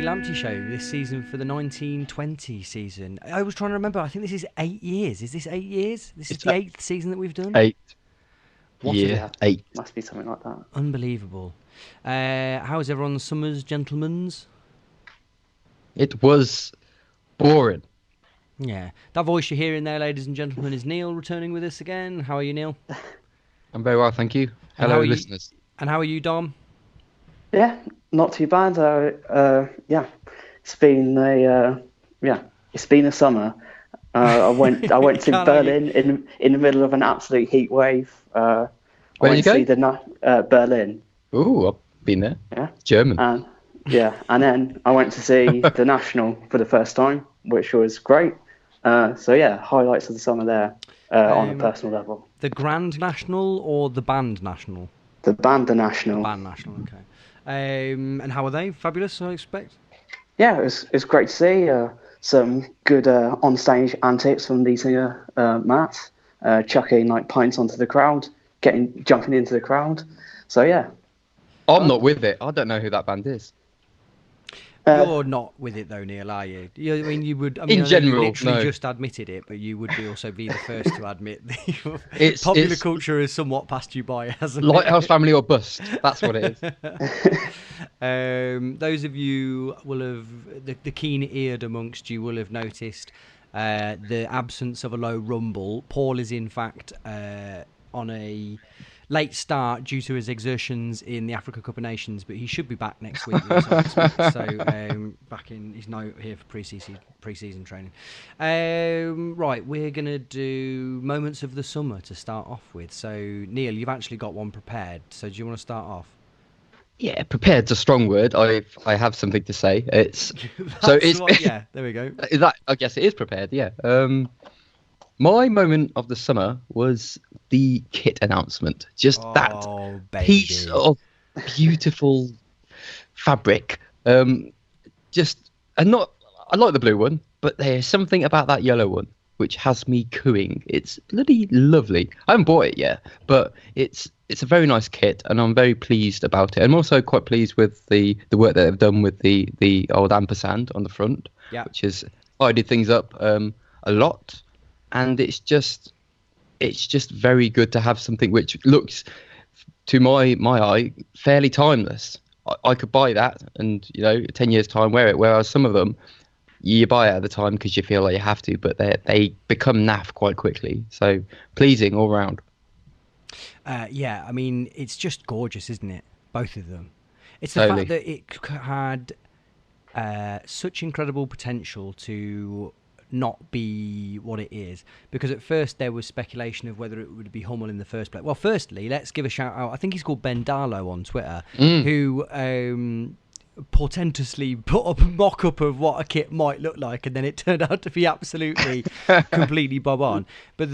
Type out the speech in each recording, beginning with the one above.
Lamptey show this season for the 1920 season. I was trying to remember. I think this is 8 years. Is this 8 years? This is the 8th season that we've done? 8. Yeah, 8. Must be something like that. Unbelievable. How is everyone's summers, gentlemen's? It was boring. Yeah. That voice you're hearing there, ladies and gentlemen, is Neil returning with us again. How are you, Neil? I'm very well, thank you. Hello, listeners. And how are you, Dom? Yeah, not too bad. Yeah, it's been a summer. I went to Berlin in the middle of an absolute heat wave. Where did you go? Berlin. Ooh, I've been there. Yeah. German. And then I went to see the National for the first time, which was great. So yeah, highlights of the summer there on a personal level. The Grand National or the Band National? The Band National. The Band National, okay. And how are they? Fabulous, I expect? Yeah, it was great to see some good on-stage antics from these Matt, chucking like pints onto the crowd, jumping into the crowd. So yeah. I'm not with it. I don't know who that band is. You're not with it though, Neil, are you? I mean, you would. I mean, in general, you literally no. just admitted it, but you would also be the first to admit that popular culture has somewhat passed you by, hasn't it? Lighthouse Family or Bust. That's what it is. Those of you will have the keen-eared amongst you will have noticed the absence of a low rumble. Paul is in fact on a late start due to his exertions in the Africa Cup of Nations, but he should be back next week. He's now here for pre-season training. Right, we're going to do moments of the summer to start off with. So, Neil, you've actually got one prepared. So, do you want to start off? Yeah, prepared's a strong word. I have something to say. Yeah, there we go. I guess it is prepared. Yeah. My moment of the summer was the kit announcement. Just that piece of beautiful fabric. I like the blue one, but there's something about that yellow one which has me cooing. It's bloody lovely. I haven't bought it yet, but it's a very nice kit, and I'm very pleased about it. I'm also quite pleased with the work that they've done with the old ampersand on the front, which has tidied things up a lot. And it's just very good to have something which looks, to my eye, fairly timeless. I could buy that and 10 years time wear it. Whereas some of them, you buy it at the time because you feel like you have to, but they become naff quite quickly. So pleasing all round. Yeah, I mean it's just gorgeous, isn't it? Both of them. It's the fact that it had such incredible potential to not be what it is, because at first there was speculation of whether it would be Hummel in the first place. Well, firstly, let's give a shout out. I think he's called Ben Darlow on Twitter, who portentously put up a mock-up of what a kit might look like, and then it turned out to be absolutely completely bob on. But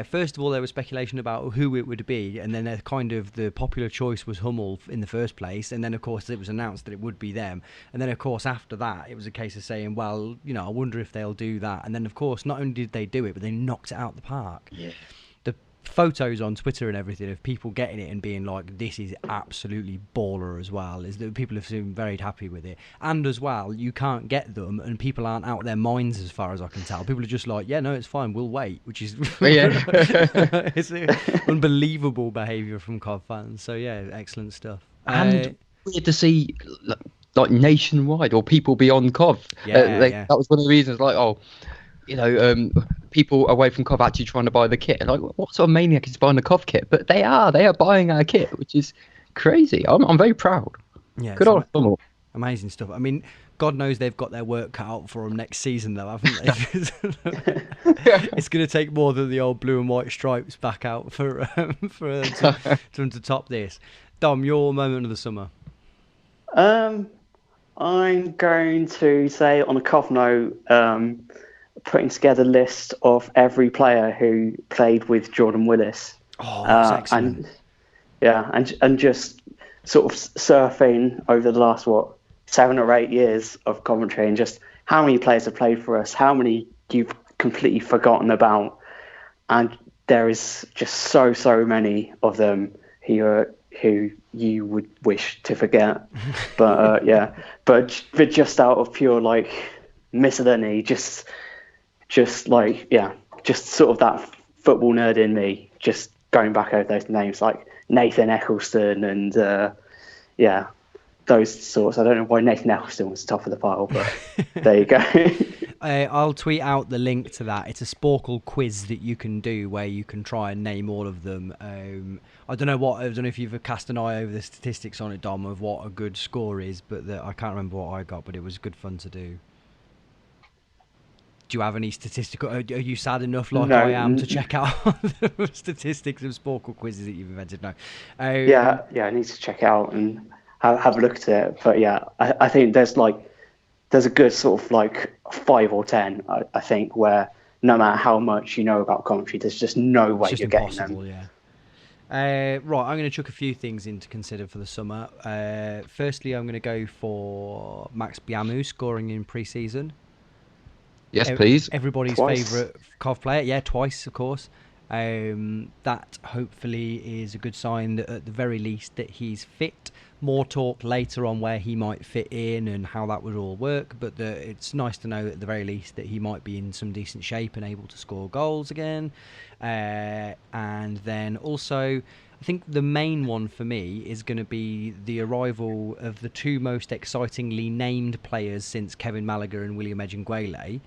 first of all there was speculation about who it would be, and then the popular choice was Hummel in the first place, and then of course it was announced that it would be them, and then of course after that it was a case of saying, well, I wonder if they'll do that, and then of course not only did they do it, but they knocked it out the park. Yeah. Photos on Twitter and everything of people getting it and being like, this is absolutely baller as well, is that people have been very happy with it. And as well, you can't get them and people aren't out of their minds as far as I can tell. People are just like, yeah, no, it's fine, we'll wait, which is it's unbelievable behaviour from COV fans. So yeah, excellent stuff. And weird to see like nationwide or people beyond COV. That was one of the reasons, like, people away from COV actually trying to buy the kit. Like, what sort of maniac is buying the COV kit? But they are buying our kit, which is crazy. I'm very proud. Yeah, good old Hummel. Amazing stuff. I mean, God knows they've got their work cut out for them next season, though, haven't they? It's going to take more than the old blue and white stripes back out for them to top this. Dom, your moment of the summer. I'm going to say on a COV note, putting together a list of every player who played with Jordan Willis. Oh, that's excellent. And just sort of surfing over the last 7 or 8 years of commentary, and just how many players have played for us, how many you've completely forgotten about, and there is just so many of them who who you would wish to forget. But but just out of pure like miscellany, just sort of that football nerd in me, just going back over those names like Nathan Eccleston and those sorts. I don't know why Nathan Eccleston was top of the pile, but there you go. I'll tweet out the link to that. It's a Sporkle quiz that you can do where you can try and name all of them. I don't know if you've cast an eye over the statistics on it, Dom, of what a good score is, but I can't remember what I got, but it was good fun to do. Do you have any statistical? Are you sad enough, like I am, to check out the statistics of Sporkle quizzes that you've invented? No. I need to check it out and have a look at it. But I think there's a good sort of like 5 or 10. I think where no matter how much you know about commentary, there's just no way you're getting them. Yeah. Right, I'm going to chuck a few things in to consider for the summer. Firstly, I'm going to go for Max Biamou scoring in pre-season. Yes, please. Everybody's favourite Cov player. Yeah, twice, of course. That hopefully is a good sign that at the very least that he's fit. More talk later on where he might fit in and how that would all work, but it's nice to know at the very least that he might be in some decent shape and able to score goals again. And then also, I think the main one for me is going to be the arrival of the two most excitingly named players since Kevin Malaga and William Ejenguele,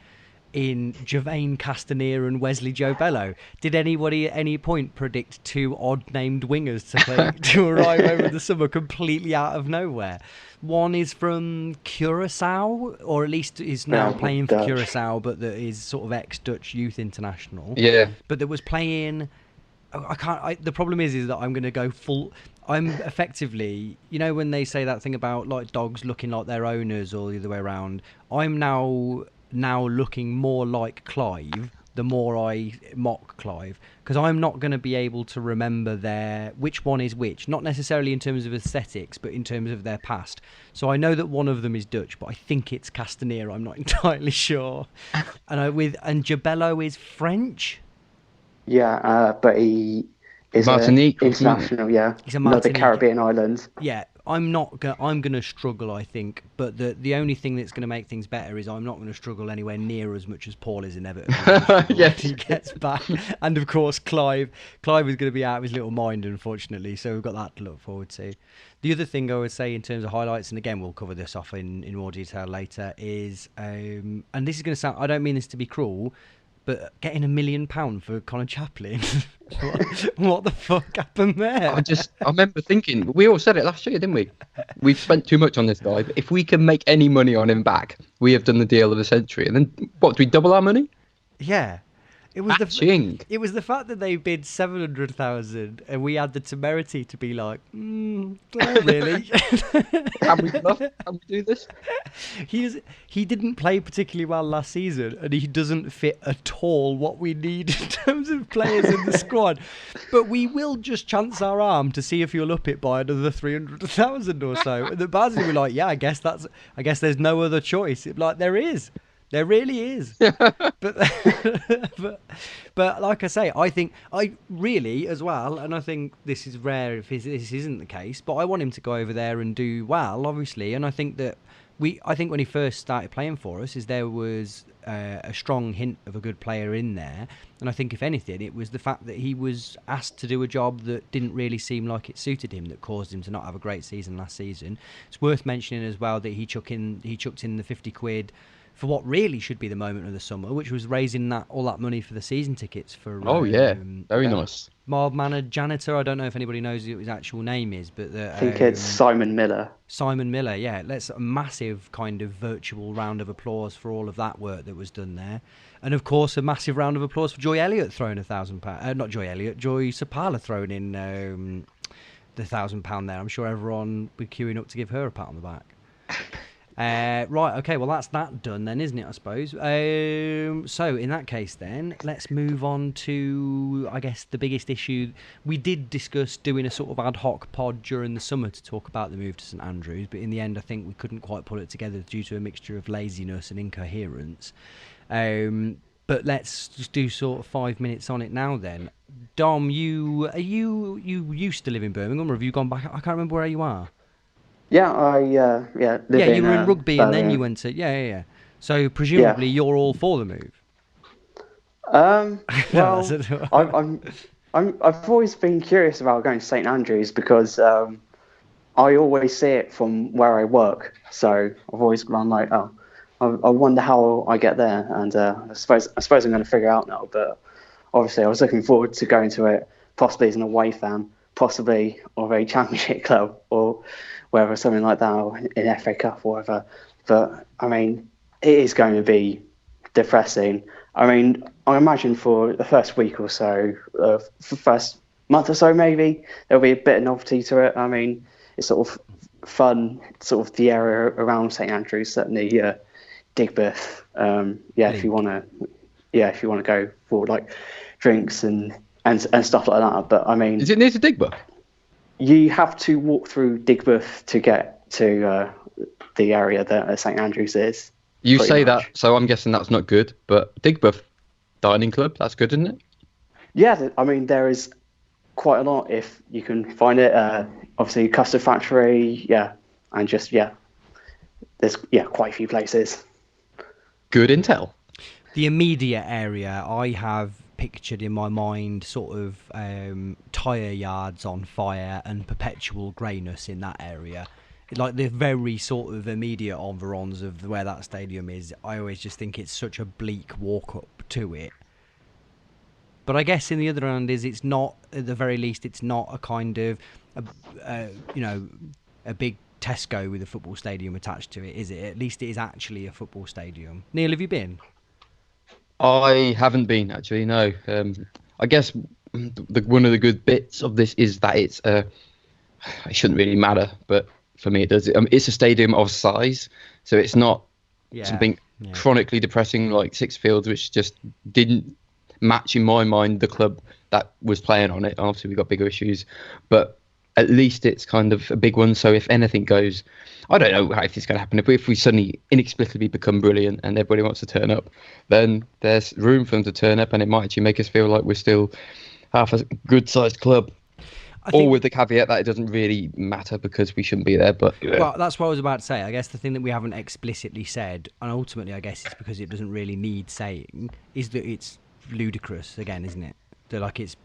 in Javain Castanier and Wesley Joe Bello. Did anybody at any point predict two odd-named wingers to arrive over the summer completely out of nowhere? One is from Curaçao, or at least is now playing for Curaçao, but that is sort of ex-Dutch youth international. Yeah. But that was playing... the problem is that I'm going to go full... I'm effectively... You know when they say that thing about like dogs looking like their owners or the other way around? I'm now looking more like Clive the more I mock Clive, because I'm not going to be able to remember which one is which, not necessarily in terms of aesthetics but in terms of their past. So I know that one of them is Dutch, but I think it's Castanier, I'm not entirely sure. And Jabello is French. But he is Martinique, international. He's another Caribbean island. I'm going to struggle, I think, but the only thing that's going to make things better is I'm not going to struggle anywhere near as much as Paul is inevitably yes. he gets back. And of course, Clive is going to be out of his little mind, unfortunately, so we've got that to look forward to. The other thing I would say in terms of highlights, and again, we'll cover this off in more detail later, is, and this is going to sound, I don't mean this to be cruel, but getting £1 million for Conor Chaplin, what the fuck happened there? I remember thinking, we all said it last year, didn't we? We've spent too much on this guy, but if we can make any money on him back, we have done the deal of the century. And then, what, do we double our money? Yeah. It was the fact that they bid 700,000 and we had the temerity to be like, really? Can we do this? He didn't play particularly well last season, and he doesn't fit at all what we need in terms of players in the squad. But we will just chance our arm to see if you'll up it by another 300,000 or so. And the Barnsley were like, yeah, I guess there's no other choice. Like, there is. There really is. but like I say, I think I really as well, and I think this is rare if this isn't the case, but I want him to go over there and do well, obviously, and I think that when he first started playing for us, there was a strong hint of a good player in there, and I think if anything, it was the fact that he was asked to do a job that didn't really seem like it suited him that caused him to not have a great season last season. It's worth mentioning as well that he chucked in the £50 for what really should be the moment of the summer, which was raising all that money for the season tickets for. Very nice. Mild-mannered janitor. I don't know if anybody knows what his actual name is, but I think it's Simon Miller. Simon Miller, yeah. Let's a massive kind of virtual round of applause for all of that work that was done there, and of course a massive round of applause for Joy Elliott throwing £1,000. Not Joy Elliott, Joy Sapala throwing in the £1,000 there. I'm sure everyone will be queuing up to give her a pat on the back. Right, okay, well that's that done then, isn't it, I suppose? So in that case then, let's move on to, I guess, the biggest issue. We did discuss doing a sort of ad hoc pod during the summer to talk about the move to St Andrews, but in the end I think we couldn't quite put it together due to a mixture of laziness and incoherence. But let's just do sort of 5 minutes on it now then. Dom, you used to live in Birmingham, or have you gone back? I can't remember where you are. Yeah, I live Yeah, in you were in rugby and then Birmingham. you went to yeah. So presumably you're all for the move. Well, I've always been curious about going to St Andrews because I always see it from where I work. So I've always gone like, oh, I wonder how I get there, and I suppose I'm going to figure out now. But obviously, I was looking forward to going to it, possibly as an away fan, possibly of a Championship club or wherever, something like that, or in FA Cup or whatever. But I mean, it is going to be depressing. I mean, I imagine for the first week or so, for the first month or so, maybe there'll be a bit of novelty to it. I mean, it's sort of fun, sort of the area around St Andrews, certainly Digbeth. If you want to go for like drinks and stuff like that. But I mean, is it near to Digbeth? You have to walk through Digbeth to get to the area that St Andrews is. You say much. That, so I'm guessing that's not good. But Digbeth Dining Club, that's good, isn't it? Yeah, I mean there is quite a lot if you can find it. Obviously, Custard Factory, and just there's quite a few places. Good intel. The immediate area I have pictured in my mind sort of tyre yards on fire and perpetual greyness in that area. Like the very sort of immediate environs of where that stadium is, I always just think it's such a bleak walk up to it. But I guess in the other hand is it's not, at the very least, it's not a kind of, a big Tesco with a football stadium attached to it, is it? At least it is actually a football stadium. Neil, have you been? I haven't been, actually, no. I guess one of the good bits of this is that it's, it shouldn't really matter, but for me it does. It's a stadium of size, so it's not something chronically depressing like Sixfields, which just didn't match in my mind the club that was playing on it. Obviously we've got bigger issues, but at least it's kind of a big one. So if anything goes, I don't know if it's going to happen, but if we suddenly inexplicably become brilliant and everybody wants to turn up, then there's room for them to turn up, and it might actually make us feel like we're still half a good sized club. Or with the caveat that it doesn't really matter because we shouldn't be there. But well, that's what I was about to say. I guess the thing that we haven't explicitly said, and ultimately I guess it's because it doesn't really need saying, is that it's ludicrous again, isn't it? That like it's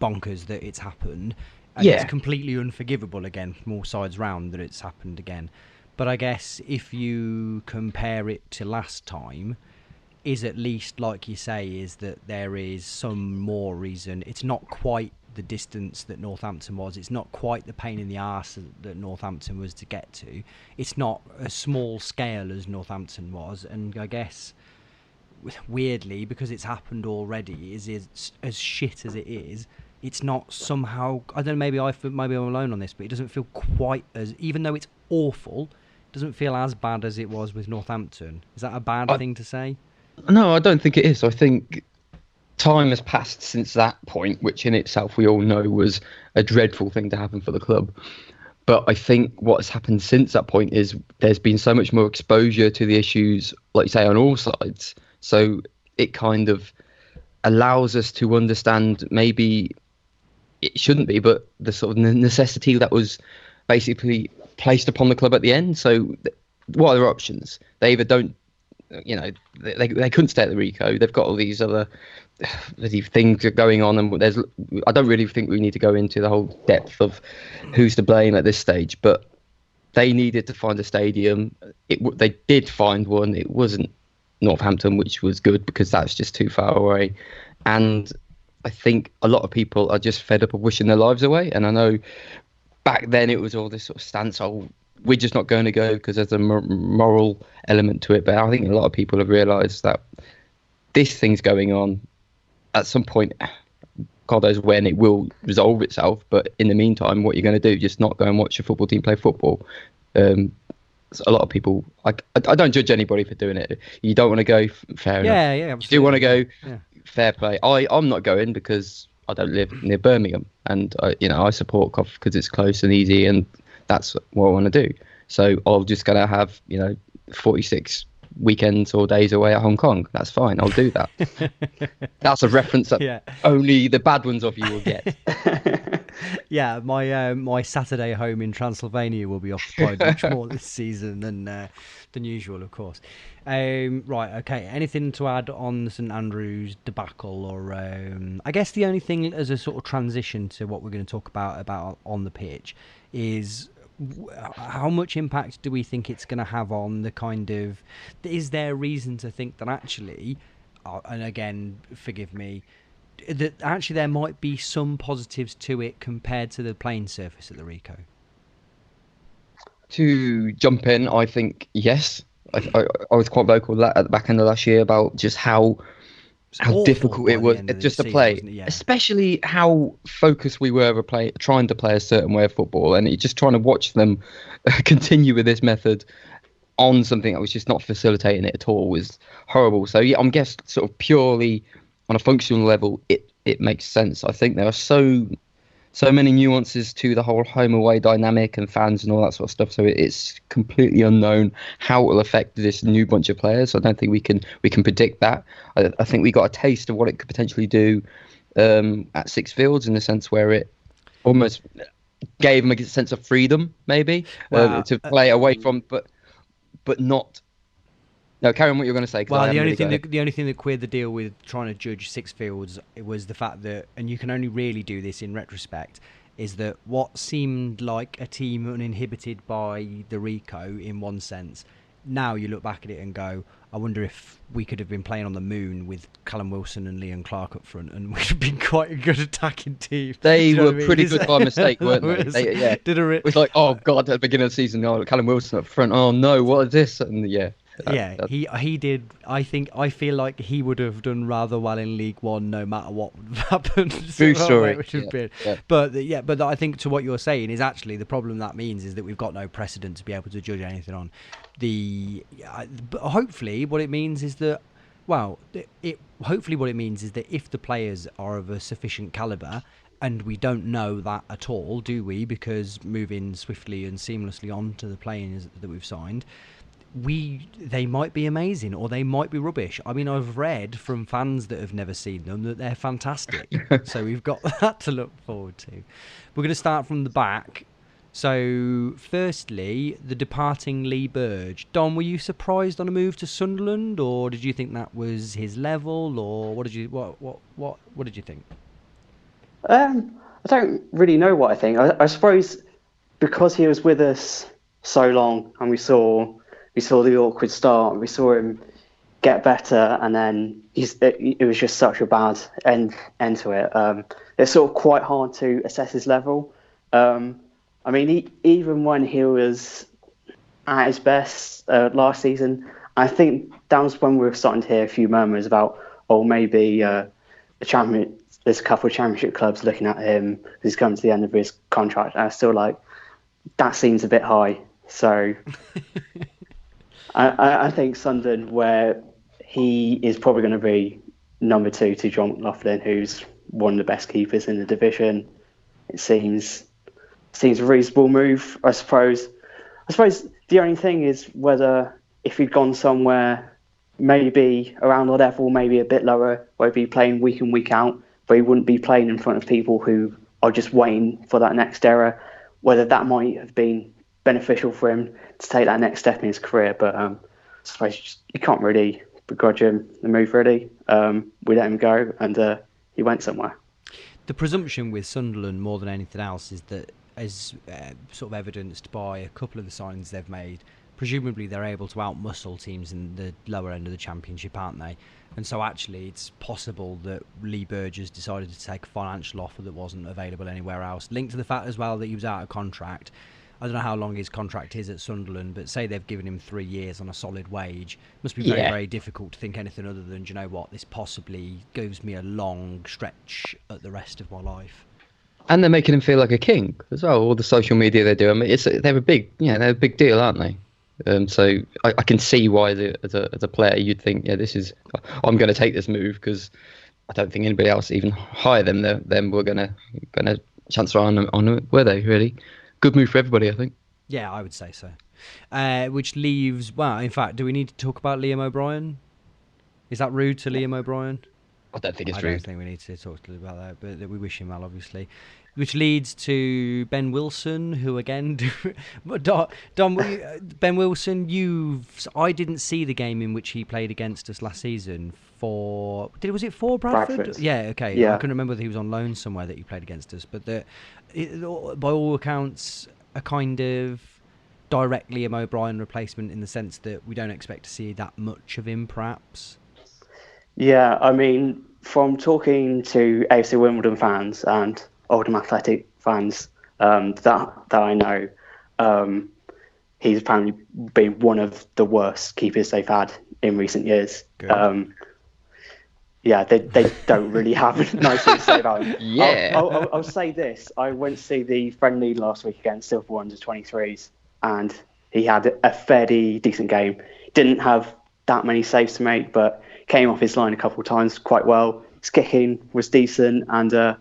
bonkers that it's happened, and it's completely unforgivable again from all sides round that it's happened again. But I guess if you compare it to last time, is at least, like you say, is that there is some more reason. It's not quite the distance that Northampton was. It's not quite the pain in the arse that Northampton was to get to. It's not a small scale as Northampton was, and I guess weirdly, because it's happened already, is as shit as it is, it's not somehow, I don't know, maybe I'm alone on this, but it doesn't feel quite as, even though it's awful, it doesn't feel as bad as it was with Northampton. Is that a bad thing to say? No, I don't think it is. I think time has passed since that point, which in itself we all know was a dreadful thing to happen for the club. But I think what has happened since that point is there's been so much more exposure to the issues, like you say, on all sides. So it kind of allows us to understand, maybe it shouldn't be, but the sort of necessity that was basically placed upon the club at the end. So what are their options? They either don't, they couldn't stay at the Rico. They've got all these other things going on, and I don't really think we need to go into the whole depth of who's to blame at this stage, but they needed to find a stadium. They did find one. It wasn't Northampton, which was good because that's just too far away. And I think a lot of people are just fed up of wishing their lives away. And I know back then it was all this sort of stance, we're just not going to go because there's a moral element to it. But I think a lot of people have realised that this thing's going on. At some point, God knows when, it will resolve itself. But in the meantime, what you're going to do, just not go and watch your football team play football. A lot of people, I don't judge anybody for doing it. You don't want to go, fair enough. Yeah, you do want to go, fair play. I'm not going because I don't live near Birmingham, and I support Cough because it's close and easy, and that's what I want to do. So I'm just going to have 46 weekends or days away at Hong Kong. That's fine. I'll do that. That's a reference that only the bad ones of you will get. Yeah, my Saturday home in Transylvania will be occupied much more this season than usual, of course. Right, okay. Anything to add on the St Andrews debacle, or I guess the only thing as a sort of transition to what we're going to talk about on the pitch is how much impact do we think it's going to have on the kind of... Is there reason to think that actually, and again, forgive me, that actually there might be some positives to it compared to the playing surface at the Ricoh? To jump in, I think yes. I was quite vocal at the back end of last year about just how difficult it was just to play, especially how focused we were trying to play a certain way of football, and just trying to watch them continue with this method on something that was just not facilitating it at all was horrible. So yeah, I'm guessing sort of purely on a functional level, it makes sense. I think there are so many nuances to the whole home away dynamic and fans and all that sort of stuff. So it's completely unknown how it will affect this new bunch of players. I don't think we can predict that. I think we got a taste of what it could potentially do at Sixfields, in the sense where it almost gave them a sense of freedom, maybe, to play away from, but not. No, carry on what you're going to say. Well, the only thing that queered the deal with trying to judge Sixfields was the fact that, and you can only really do this in retrospect, is that what seemed like a team uninhibited by the Ricoh in one sense, now you look back at it and go, I wonder if we could have been playing on the moon with Callum Wilson and Liam Clark up front, and we'd have been quite a good attacking team. They were pretty good by mistake, weren't they? It was like, oh God, at the beginning of the season, Callum Wilson up front. Oh no, what is this? And he did. I feel like he would have done rather well in League One, no matter what happened. True story. But I think to what you're saying is actually the problem that means is that we've got no precedent to be able to judge anything on. But hopefully, what it means is that, hopefully what it means is that if the players are of a sufficient calibre, and we don't know that at all, do we? Because moving swiftly and seamlessly on to the players that we've signed, they might be amazing or they might be rubbish. I mean, I've read from fans that have never seen them that they're fantastic. So we've got that to look forward to. We're going to start from the back. So firstly, the departing Lee Burge. Don, were you surprised on a move to Sunderland, or did you think that was his level, or what did you think? I don't really know what I think. I suppose because he was with us so long and we saw the awkward start, we saw him get better, and then it was just such a bad end to it. It's sort of quite hard to assess his level. I mean, even when he was at his best last season, I think that was when we were starting to hear a few murmurs about, maybe there's a couple of championship clubs looking at him because he's coming to the end of his contract. And I was still like, that seems a bit high. So I think Sunderland, where he is probably going to be number 2 to John McLaughlin, who's one of the best keepers in the division, it seems a reasonable move, I suppose. I suppose the only thing is whether if he'd gone somewhere maybe around the level, maybe a bit lower, where he'd be playing week in, week out, but he wouldn't be playing in front of people who are just waiting for that next era, whether that might have been beneficial for him to take that next step in his career. But I suppose you can't really begrudge him the move, really. We let him go, and he went somewhere. The presumption with Sunderland, more than anything else, is that, as sort of evidenced by a couple of the signings they've made, presumably they're able to outmuscle teams in the lower end of the Championship, aren't they? And so actually it's possible that Lee Burgess decided to take a financial offer that wasn't available anywhere else, linked to the fact as well that he was out of contract. I don't know how long his contract is at Sunderland, but say they've given him 3 years on a solid wage. It must be very, very difficult to think anything other than, do you know what, this possibly gives me a long stretch at the rest of my life. And they're making him feel like a king as well. All the social media they do. I mean, they're a big deal, aren't they? So I can see why, as a player, you'd think, I'm going to take this move, because I don't think anybody else even higher than them were going to chance on, were they really? Good move for everybody, I think. Yeah, I would say so. Which leaves, well, in fact, do we need to talk about Liam O'Brien? Is that rude to Liam O'Brien? I don't think it's I rude. don't think we need to talk to him about that, but we wish him well, obviously. Which leads to Ben Wilson, who again, Ben Wilson, I didn't see the game in which he played against us last season was it for Bradford? Yeah, okay. Yeah. I couldn't remember whether he was on loan somewhere that he played against us, but by all accounts, a kind of direct Liam O'Brien replacement in the sense that we don't expect to see that much of him, perhaps. Yeah, I mean, from talking to AFC Wimbledon fans and Oldham Athletic fans that I know, he's apparently been one of the worst keepers they've had in recent years. Yeah, they don't really have nice things to say about him. Yeah. I'll say this. I went to see the friendly last week against Silver Under-23s, and he had a fairly decent game. Didn't have that many saves to make, but came off his line a couple of times quite well. His kicking was decent, and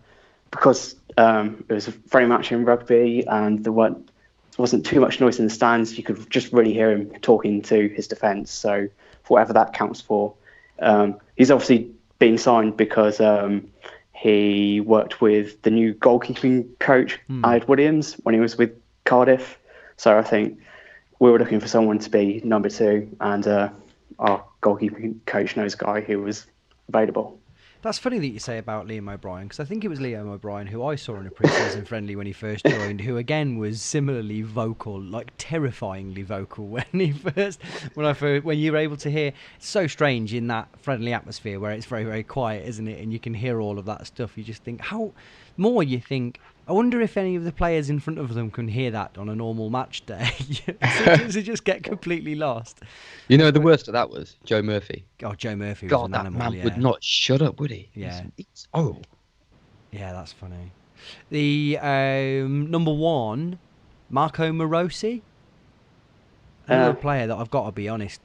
because it was a friendly match in rugby and there wasn't too much noise in the stands, you could just really hear him talking to his defence. So for whatever that counts for, he's obviously been signed because he worked with the new goalkeeping coach, Ed Williams, when he was with Cardiff. So I think we were looking for someone to be number 2, and our goalkeeping coach knows a guy who was available. That's funny that you say about Liam O'Brien, because I think it was Liam O'Brien who I saw in a pre-season friendly when he first joined, who again was similarly vocal, like terrifyingly vocal when you were able to hear. It's so strange in that friendly atmosphere where it's very, very quiet, isn't it? And you can hear all of that stuff. You just think, you think, I wonder if any of the players in front of them can hear that on a normal match day. to just get completely lost. You know, the worst of that was Joe Murphy. Oh, Joe Murphy was God, an that animal, man yeah. would not shut up, would he? Yeah. It's horrible. Yeah, that's funny. The number 1, Marco Morosi. Another player that I've got to be honest,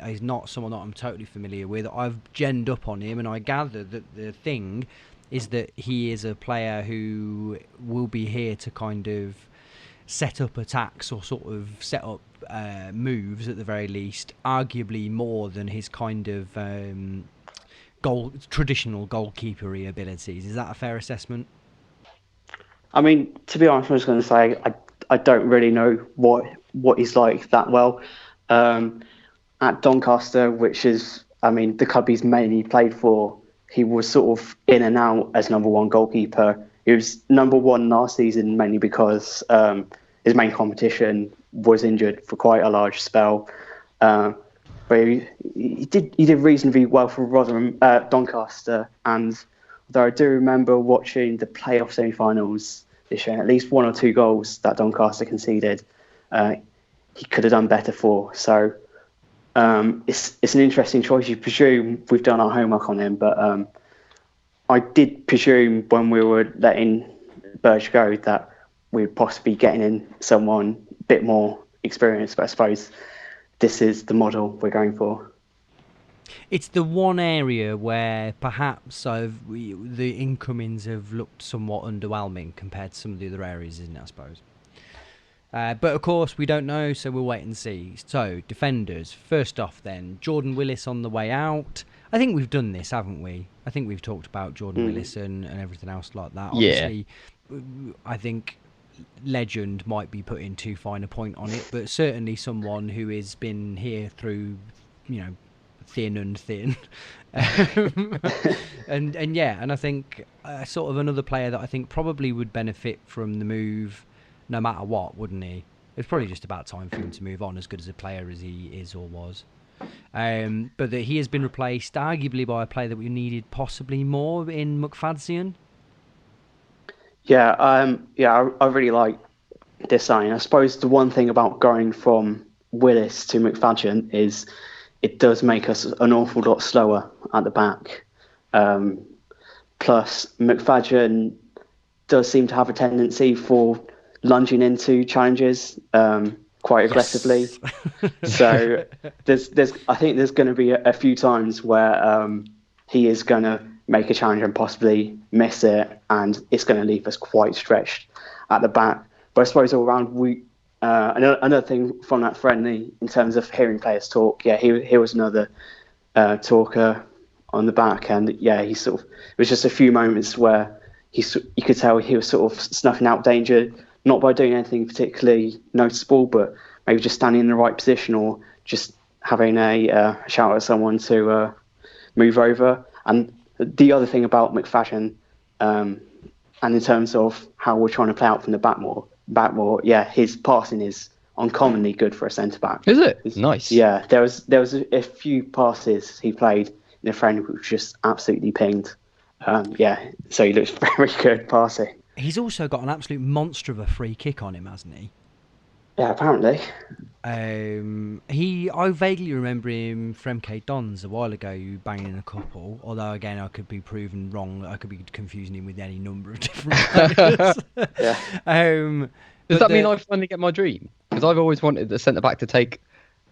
he's not someone that I'm totally familiar with. I've genned up on him, and I gather that the thing is that he is a player who will be here to kind of set up attacks or sort of set up moves at the very least, arguably more than his kind of traditional goalkeepery abilities. Is that a fair assessment? I mean, to be honest, I was going to say I don't really know what he's like that well. At Doncaster, which is, I mean, the club he's mainly played for, he was sort of in and out as number 1 goalkeeper. He was number 1 last season mainly because his main competition was injured for quite a large spell. But he did reasonably well for Rotherham, Doncaster, and though I do remember watching the playoff semi-finals this year, at least 1 or 2 goals that Doncaster conceded, he could have done better for. So it's an interesting choice. You presume we've done our homework on him, but I did presume when we were letting Burgess go that we'd possibly be getting in someone a bit more experienced, but I suppose this is the model we're going for. It's the one area where perhaps the incomings have looked somewhat underwhelming compared to some of the other areas, isn't it, I suppose? But of course we don't know, so we'll wait and see. So, defenders. First off then, Jordan Willis on the way out. I think we've done this, haven't we? I think we've talked about Jordan Willis and everything else like that. Obviously, I think legend might be putting too fine a point on it, but certainly someone who has been here through, thin and thin. and I think sort of another player that I think probably would benefit from the move no matter what, wouldn't he? It's probably just about time for him to move on, as good as a player as he is or was. But that he has been replaced arguably by a player that we needed possibly more in Macfadyen. Yeah, I really like this signing. I suppose the one thing about going from Willis to Macfadyen is it does make us an awful lot slower at the back. Plus, Macfadyen does seem to have a tendency for lunging into challenges quite aggressively. So I think there's going to be a few times where he is going to make a challenge and possibly miss it, and it's going to leave us quite stretched at the back. But I suppose all around another thing from that friendly in terms of hearing players talk. Yeah, he was another talker on the back, and yeah, he sort of, it was just a few moments where you could tell he was sort of snuffing out danger, not by doing anything particularly noticeable, but maybe just standing in the right position or just having a shout at someone to move over. And the other thing about Macfadyen, and in terms of how we're trying to play out from the back more, yeah, his passing is uncommonly good for a centre back. Is it? Nice. Yeah, there was a few passes he played in the friendly which was just absolutely pinged. Yeah, so he looks very good passing. He's also got an absolute monster of a free kick on him, hasn't he? Yeah, apparently. I vaguely remember him from MK Dons a while ago banging a couple, although again I could be proven wrong. I could be confusing him with any number of different players. Yeah. Does that mean I finally get my dream? Because I've always wanted the centre back to take.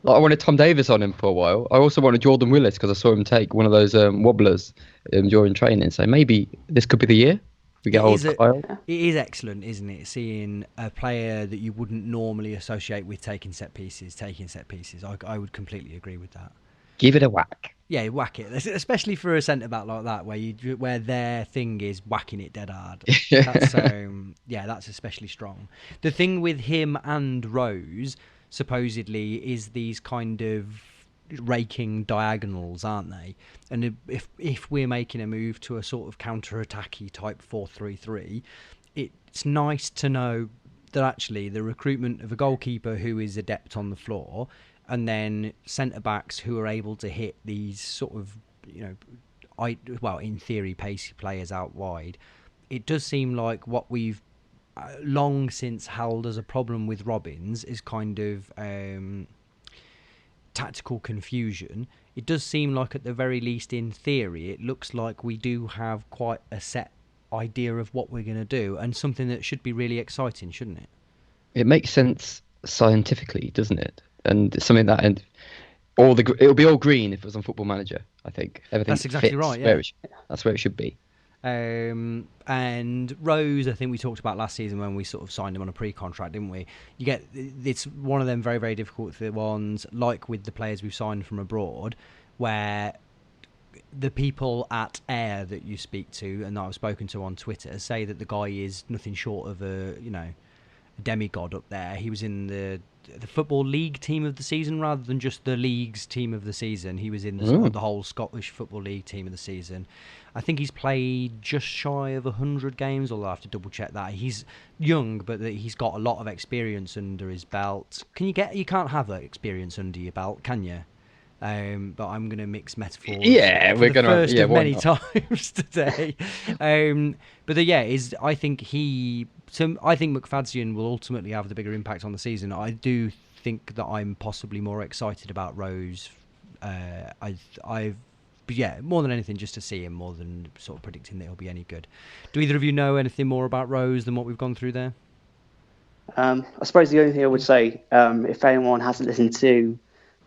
Like, I wanted Tom Davis on him for a while. I also wanted Jordan Willis because I saw him take one of those wobblers during training. So maybe this could be the year we get old Kyle. It is excellent, isn't it? Seeing a player that you wouldn't normally associate with taking set pieces. I would completely agree with that. Give it a whack. Yeah, whack it. Especially for a centre back like that, where their thing is whacking it dead hard. That's especially strong. The thing with him and Rose, supposedly, is these kind of raking diagonals, aren't they? And if we're making a move to a sort of counter-attacky type 4-3-3, it's nice to know that actually the recruitment of a goalkeeper who is adept on the floor, and then centre-backs who are able to hit these sort of, in theory, pacey players out wide. It does seem like what we've long since held as a problem with Robins is kind of tactical confusion. It does seem like, at the very least in theory, it looks like we do have quite a set idea of what we're going to do, and something that should be really exciting, shouldn't it? It makes sense scientifically, doesn't it? And it's something that, and it'll be all green if it was on Football Manager. I think everything. That's exactly fits right. Yeah, that's where it should be. And Rose, I think we talked about last season when we sort of signed him on a pre-contract, didn't we? It's one of them very, very difficult ones, like with the players we've signed from abroad, where the people at Air that you speak to and that I've spoken to on Twitter say that the guy is nothing short of a demigod up there. He was in the Football League team of the season rather than just the league's team of the season. He was in the whole Scottish Football League team of the season. I think he's played just shy of 100 games, although I have to double check that. He's young, but he's got a lot of experience under his belt. You can't have that experience under your belt, can you? But I'm going to mix metaphors. Yeah, we're going to. First of many times today. I think Macfadyen will ultimately have the bigger impact on the season. I do think that I'm possibly more excited about Rose. More than anything, just to see him, more than sort of predicting that he'll be any good. Do either of you know anything more about Rose than what we've gone through there? I suppose the only thing I would say, if anyone hasn't listened to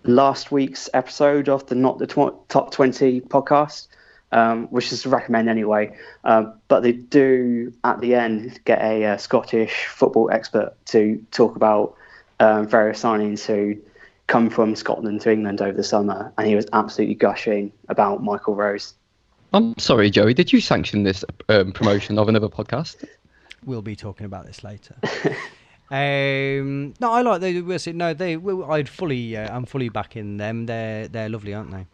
last week's episode of the Not the Top 20 podcast, which is to recommend anyway, but they do at the end get a Scottish football expert to talk about various signings who come from Scotland to England over the summer, and he was absolutely gushing about Michael Rose. I'm sorry, Joey, did you sanction this promotion of another podcast? We'll be talking about this later. No, I like they. No, they. I'm fully backing them. They're lovely, aren't they?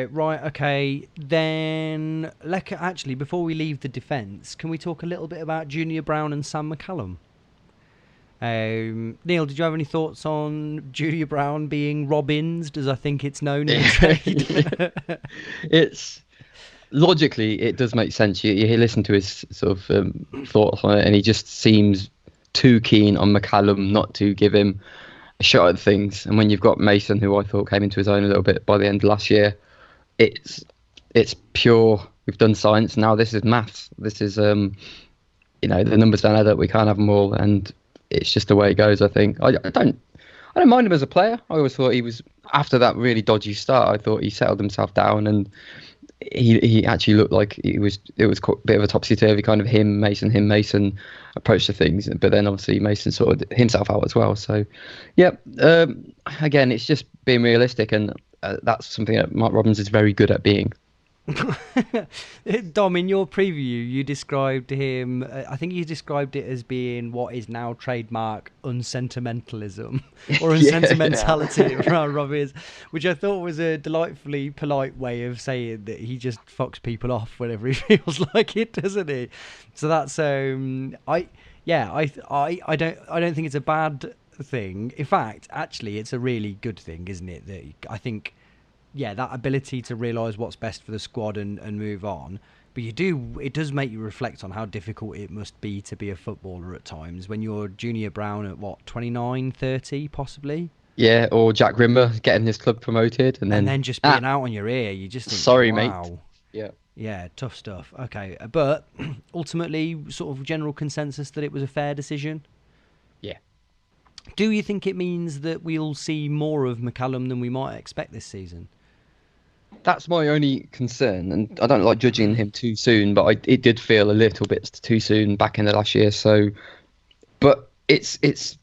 Right. Okay. Then, actually, before we leave the defence, can we talk a little bit about Junior Brown and Sam McCallum? Neil, did you have any thoughts on Junior Brown being Robins, as I think it's known in trade? It's logically, it does make sense. You listen to his sort of thoughts on it, and he just seems too keen on McCallum not to give him a shot at things. And when you've got Mason, who I thought came into his own a little bit by the end of last year, it's pure. We've done science. Now this is maths. This is the numbers don't add up. We can't have them all, and it's just the way it goes. I think I don't mind him as a player. I always thought he was, after that really dodgy start, I thought he settled himself down, and he actually looked like it was quite a bit of a topsy-turvy kind of him Mason approach to things, but then obviously Mason sorted himself out as well. So yeah, again, it's just being realistic, and that's something that Mark Robins is very good at being. Dom, in your preview, you described him. I think you described it as being what is now trademark unsentimentalism or unsentimentality around Robbie, which I thought was a delightfully polite way of saying that he just fucks people off whenever he feels like it, doesn't he? So that's I don't think it's a bad thing. In fact, actually, it's a really good thing, isn't it? That I think. Yeah, that ability to realise what's best for the squad and move on. But it does make you reflect on how difficult it must be to be a footballer at times when you're Junior Brown at, 29, 30 possibly? Yeah, or Jack Rimmer getting his club promoted. And then just being out on your ear. You just think, sorry, wow. mate. Yeah. Yeah, tough stuff. Okay, but ultimately, sort of general consensus that it was a fair decision? Yeah. Do you think it means that we'll see more of McCallum than we might expect this season? That's my only concern, and I don't like judging him too soon, but it did feel a little bit too soon back in the last year. So, but it's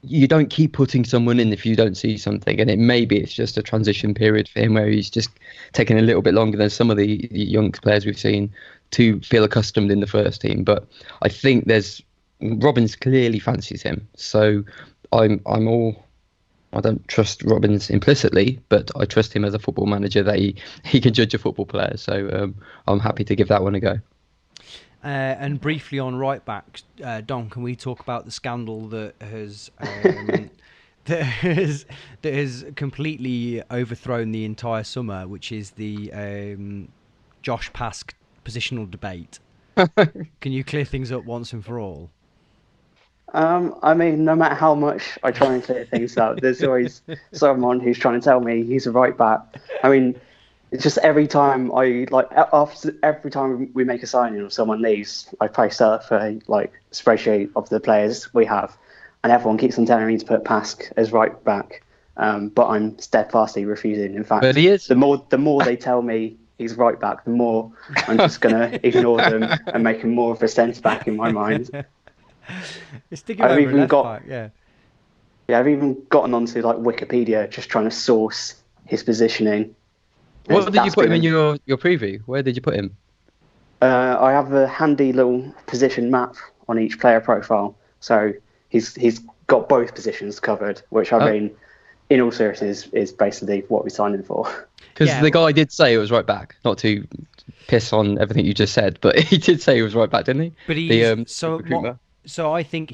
you don't keep putting someone in if you don't see something, and maybe it's just a transition period for him where he's just taking a little bit longer than some of the young players we've seen to feel accustomed in the first team. But I think Robbins clearly fancies him, so I'm all. I don't trust Robbins implicitly, but I trust him as a football manager that he can judge a football player. So I'm happy to give that one a go. And briefly on right back, Don, can we talk about the scandal that has completely overthrown the entire summer, which is the Josh Pask positional debate? Can you clear things up once and for all? I mean, no matter how much I try and clear things up, there's always someone who's trying to tell me he's a right back. I mean, it's just every time every time we make a signing or someone leaves, I post up a spreadsheet of the players we have, and everyone keeps on telling me to put Pask as right back, but I'm steadfastly refusing. In fact, but he is. The more they tell me he's right back, the more I'm just gonna ignore them and make him more of a centre back in my mind. I've even got I've even gotten onto Wikipedia just trying to source his positioning. What did you put him in your preview? Where did you put him? I have a handy little position map on each player profile, so he's got both positions covered, which I mean, in all seriousness, is basically what we signed him for. Because the guy did say it was right back, not to piss on everything you just said, but he did say he was right back, didn't he? But So I think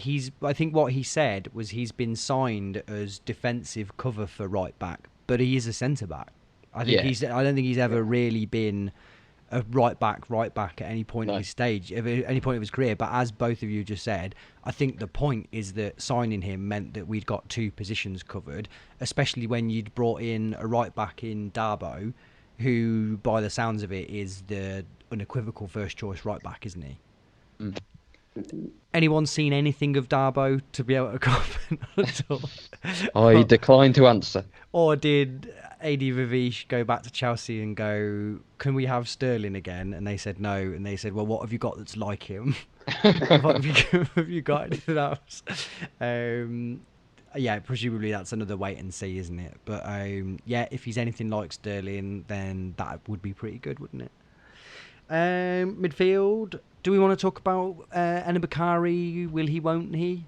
what he said was he's been signed as defensive cover for right back, but he is a centre back. I don't think he's ever really been a right back at any point of his stage, at any point of his career. But as both of you just said, I think the point is that signing him meant that we'd got two positions covered, especially when you'd brought in a right back in Darboe, who, by the sounds of it, is the unequivocal first choice right back, isn't he? Mm. Anyone seen anything of Darboe to be able to comment at all? I decline to answer. Or did AD Vivish go back to Chelsea and go, can we have Sterling again? And they said no. And they said, well, what have you got that's like him? have you got anything else? Presumably that's another wait and see, isn't it? But if he's anything like Sterling, then that would be pretty good, wouldn't it? Midfield. Do we want to talk about Enabakari? Will he, won't he?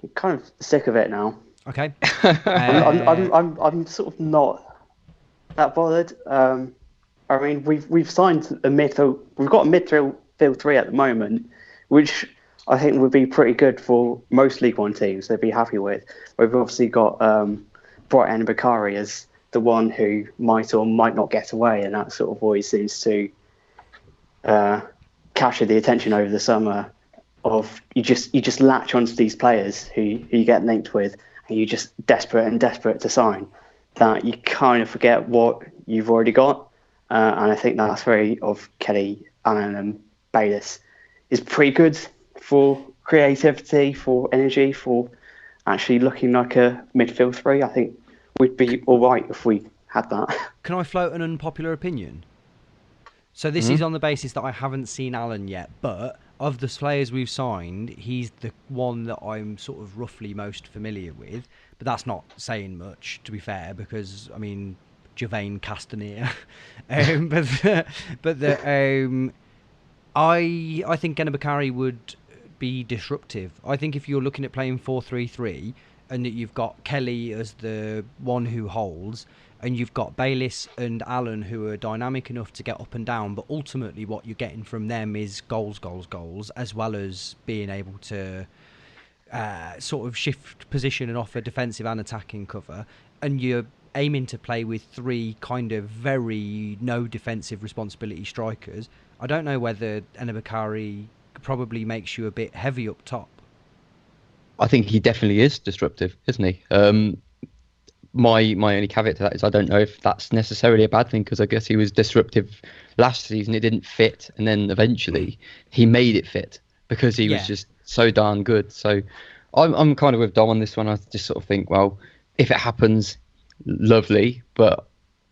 I'm kind of sick of it now. Okay. I'm sort of not that bothered. I mean, we've signed a midfield. We've got a midfield three at the moment, which I think would be pretty good for most League One teams. They'd be happy with. We've obviously got Bright Enabakari as the one who might or might not get away, and that sort of always seems to capture the attention over the summer. Of you just latch onto these players who you get linked with, and you're just desperate to sign, that you kind of forget what you've already got. And I think that's very of Kelly, Allen and Bayliss is pretty good for creativity, for energy, for actually looking like a midfield three. I think we'd be all right if we had that. Can I float an unpopular opinion? So this is on the basis that I haven't seen Alan yet, but of the players we've signed, he's the one that I'm sort of roughly most familiar with. But that's not saying much, to be fair, because I mean, Javain Castaneer. I think Genabakari would be disruptive. I think if you're looking at playing 4-3-3 and that you've got Kelly as the one who holds, and you've got Bayliss and Allen who are dynamic enough to get up and down, but ultimately what you're getting from them is goals, as well as being able to sort of shift position and offer defensive and attacking cover, and you're aiming to play with three kind of very no defensive responsibility strikers. I don't know whether Enabakari probably makes you a bit heavy up top. I think he definitely is disruptive, isn't he? My only caveat to that is I don't know if that's necessarily a bad thing, because I guess he was disruptive last season. It didn't fit, and then eventually he made it fit because he was just so darn good. So I'm kind of with Dom on this one. I just sort of think, well, if it happens, lovely, but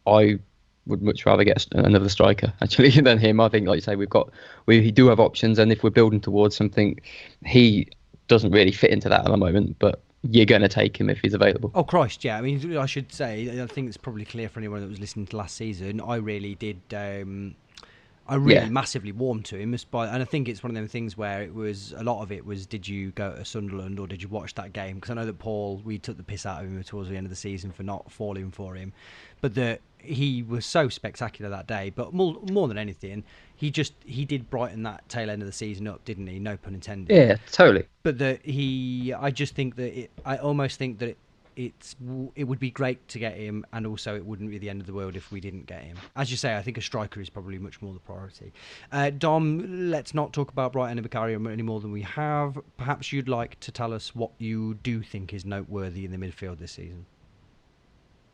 I would much rather get another striker actually than him. I think, like you say, we do have options, and if we're building towards something, he doesn't really fit into that at the moment, but you're going to take him if he's available. Oh, Christ, yeah. I mean, I should say, I think it's probably clear for anyone that was listening to last season, I really did, massively warmed to him. And I think it's one of them things where it was, a lot of it was, did you go to Sunderland or did you watch that game? Because I know that Paul, we took the piss out of him towards the end of the season for not falling for him. But that he was so spectacular that day. But more than anything, he did brighten that tail end of the season up, didn't he? No pun intended. Yeah, totally. But I just think that I almost think that it would be great to get him, and also it wouldn't be the end of the world if we didn't get him. As you say, I think a striker is probably much more the priority. Dom, let's not talk about Brighton and Bakari any more than we have. Perhaps you'd like to tell us what you do think is noteworthy in the midfield this season.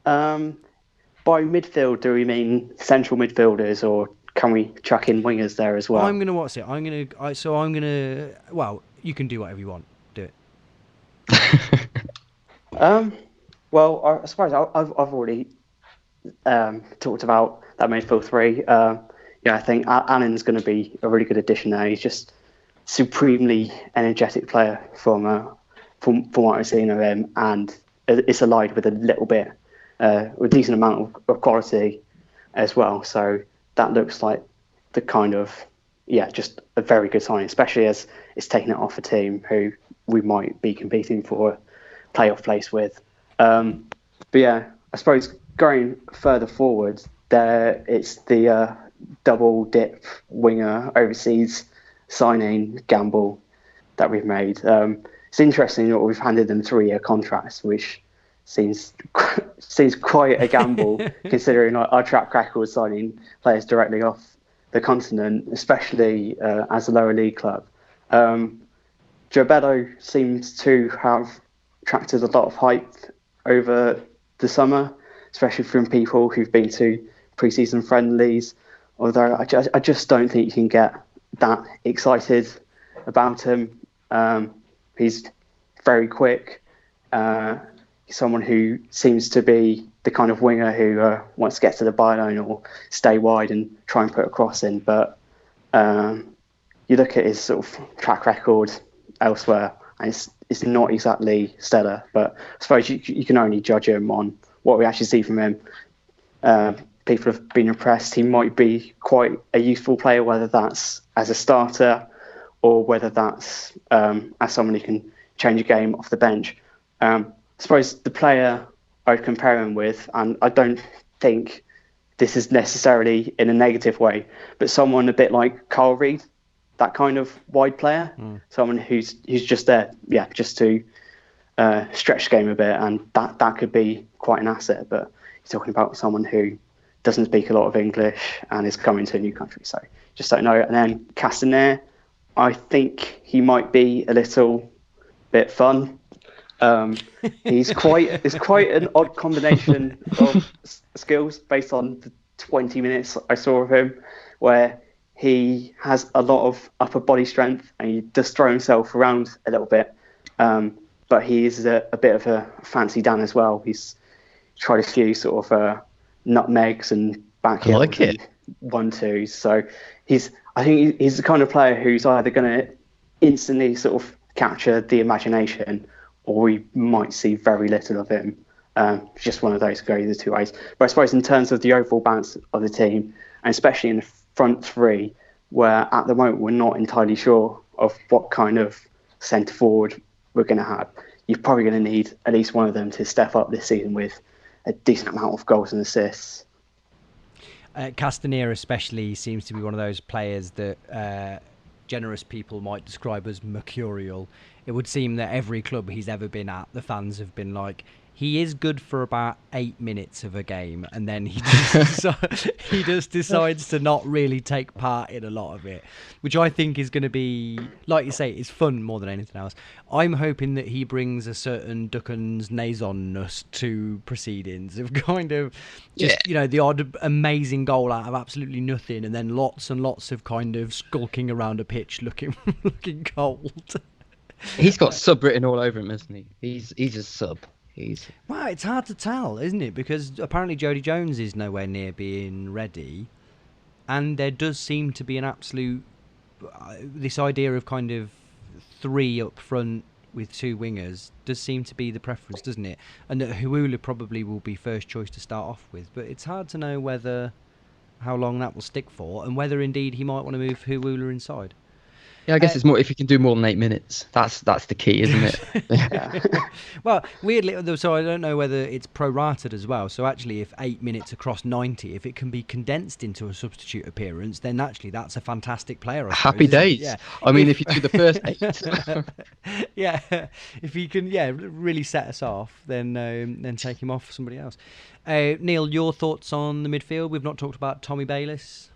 By midfield, do we mean central midfielders, or can we chuck in wingers there as well? I'm going to what's it? Well, you can do whatever you want. Do it. Well, I suppose I've already talked about that midfield three. I think Alan's going to be a really good addition there. He's just supremely energetic player from what I've seen of him, and it's allied with with a decent amount of quality as well. So that looks like the kind of just a very good sign, especially as it's taking it off a team who we might be competing for playoff place with. But yeah, I suppose going further forward, it's the double dip winger overseas signing gamble that we've made. It's interesting that we've handed them 3-year contracts, which seems quite a gamble considering our track record signing players directly off the continent, especially as a lower league club. Joe Bello seems to have attracted a lot of hype over the summer, especially from people who've been to pre-season friendlies, although I just don't think you can get that excited about him. He's very quick. He's someone who seems to be the kind of winger who wants to get to the byline or stay wide and try and put a cross in. But you look at his sort of track record elsewhere, and it's not exactly stellar. But I suppose you can only judge him on what we actually see from him. People have been impressed. He might be quite a useful player, whether that's as a starter or whether that's as someone who can change a game off the bench. I suppose the player I'd compare him with, and I don't think this is necessarily in a negative way, but someone a bit like Carl Reed, that kind of wide player, someone who's just there, just to stretch the game a bit, and that could be quite an asset. But you're talking about someone who doesn't speak a lot of English and is coming to a new country, so just don't know. And then Castaneer, I think he might be a little bit fun. It's quite an odd combination of skills based on the 20 minutes I saw of him, where he has a lot of upper body strength and he does throw himself around a little bit, but he is a bit of a fancy Dan as well. He's tried a few sort of nutmegs and back heels. I like it. 1-2s. So I think he's the kind of player who's either going to instantly sort of capture the imagination, or we might see very little of him. Just one of those go the two ways. But I suppose in terms of the overall balance of the team, and especially in the front three, where at the moment we're not entirely sure of what kind of centre forward we're going to have, you're probably going to need at least one of them to step up this season with a decent amount of goals and assists. Castanera especially seems to be one of those players that generous people might describe as mercurial. It would seem that every club he's ever been at, the fans have been like, he is good for about 8 minutes of a game, and then he just decides to not really take part in a lot of it, which I think is going to be, like you say, it's fun more than anything else. I'm hoping that he brings a certain Duchan's naisonness to proceedings of kind of just, the odd amazing goal out of absolutely nothing, and then lots and lots of kind of skulking around a pitch looking cold. He's got sub written all over him, isn't he? He's a sub. Well, it's hard to tell, isn't it? Because apparently Jody Jones is nowhere near being ready, and there does seem to be an absolute this idea of kind of 3 up front with 2 wingers does seem to be the preference, doesn't it? And that Huula probably will be first choice to start off with, but it's hard to know how long that will stick for, and whether indeed he might want to move Huula inside. Yeah, I guess it's more if you can do more than 8 minutes. That's the key, isn't it? Well, weirdly, so I don't know whether it's prorated as well. So actually, if 8 minutes across 90, if it can be condensed into a substitute appearance, then actually that's a fantastic player. Happy days. Yeah. I mean, if you do the first 8. Yeah, if he can, really set us off, then take him off for somebody else. Neil, your thoughts on the midfield? We've not talked about Tommy Bayliss.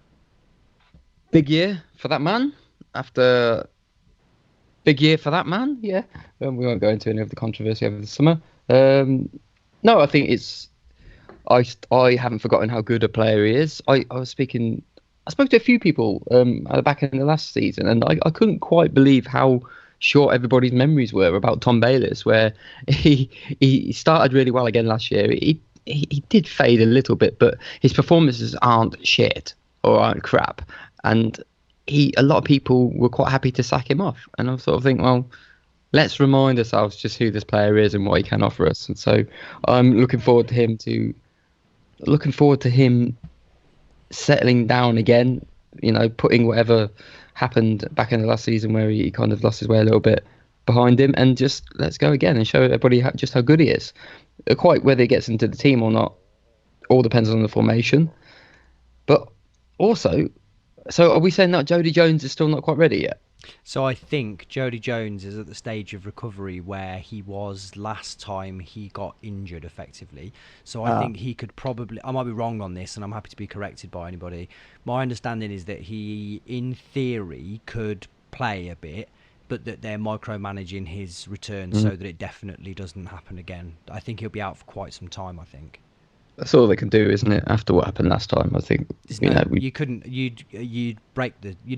Big year for that man. After big year for that man, we won't go into any of the controversy over the summer. No, I think it's. I haven't forgotten how good a player he is. I spoke to a few people at the back end of the last season, and I couldn't quite believe how short everybody's memories were about Tom Bayliss, where he started really well again last year. He did fade a little bit, but his performances aren't shit or aren't crap, and a lot of people were quite happy to sack him off, and I sort of think, well, let's remind ourselves just who this player is and what he can offer us. And so I'm looking forward to him settling down again, putting whatever happened back in the last season where he kind of lost his way a little bit behind him, and just let's go again and show everybody just how good he is. Quite whether he gets into the team or not all depends on the formation. But also, so are we saying that Jody Jones is still not quite ready yet? So I think Jody Jones is at the stage of recovery where he was last time he got injured effectively. So I think he could probably, I might be wrong on this and I'm happy to be corrected by anybody. My understanding is that he, in theory, could play a bit, but that they're micromanaging his return so that it definitely doesn't happen again. I think he'll be out for quite some time, I think. That's all they can do, isn't it? After what happened last time, I think. You'd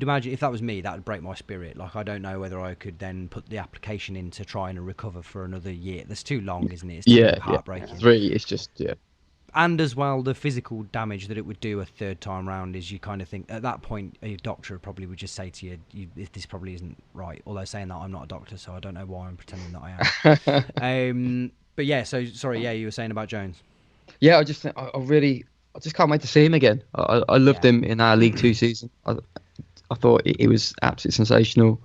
imagine if that was me, that would break my spirit. Like, I don't know whether I could then put the application in to try and recover for another year. That's too long, isn't it? It's too heartbreaking. It's just. And as well, the physical damage that it would do a third time round is, you kind of think at that point a doctor probably would just say to you, this probably isn't right. Although saying that, I'm not a doctor, so I don't know why I'm pretending that I am. But yeah, so sorry, you were saying about Jones. Yeah, I just can't wait to see him again. I loved him in our League Two season. I thought it was absolutely sensational.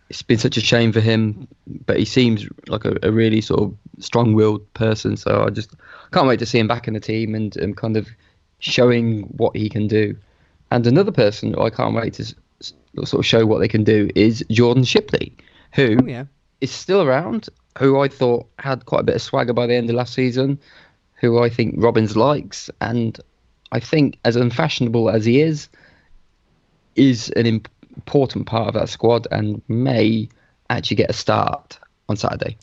It's been such a shame for him, but he seems like a really sort of strong-willed person. So I just can't wait to see him back in the team and kind of showing what he can do. And another person who I can't wait to sort of show what they can do is Jordan Shipley, who is still around, who I thought had quite a bit of swagger by the end of last season, who I think Robbins likes, and I think as unfashionable as he is an important part of that squad and may actually get a start on Saturday.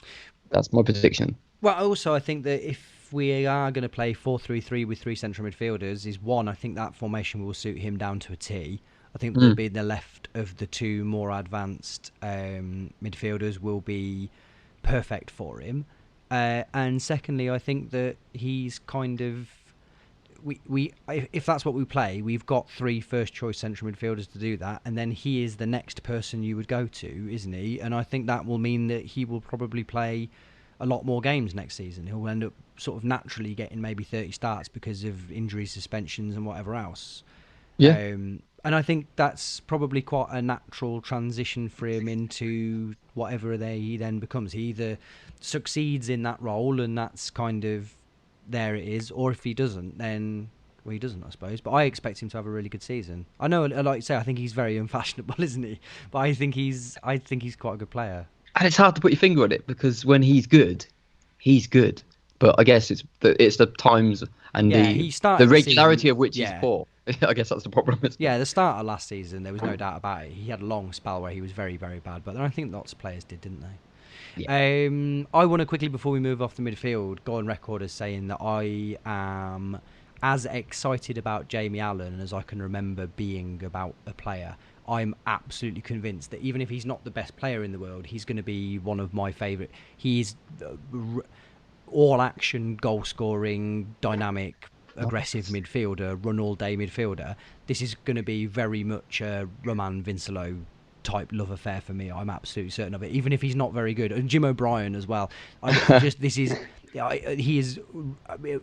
That's my prediction. Well, also I think that if we are going to play 4-3-3 with 3 central midfielders, I think that formation will suit him down to a T. I think that being the left of the 2 more advanced midfielders will be perfect for him. And secondly, I think that he's kind of, if that's what we play, we've got 3 first-choice central midfielders to do that, and then he is the next person you would go to, isn't he? And I think that will mean that he will probably play a lot more games next season. He'll end up sort of naturally getting maybe 30 starts because of injuries, suspensions, and whatever else. Yeah. And I think that's probably quite a natural transition for him into whatever he then becomes. He either succeeds in that role, and that's kind of there it is, or if he doesn't, then he doesn't, I suppose. But I expect him to have a really good season. I know, like you say, I think he's very unfashionable, isn't he? But I think he's quite a good player. And it's hard to put your finger on it, because when he's good, he's good. But I guess it's the times and the regularity of which he's poor. I guess that's the problem. Yeah, the start of last season, there was no doubt about it. He had a long spell where he was very, very bad. But I think lots of players did, didn't they? Yeah. I want to quickly, before we move off the midfield, go on record as saying that I am as excited about Jamie Allen as I can remember being about a player. I'm absolutely convinced that even if he's not the best player in the world, he's going to be one of my favourite. He's all-action, goal-scoring, dynamic, aggressive midfielder, run-all-day midfielder. This is going to be very much a Roman Vincelo type love affair for me. I'm absolutely certain of it, even if he's not very good. And Jim O'Brien as well. He is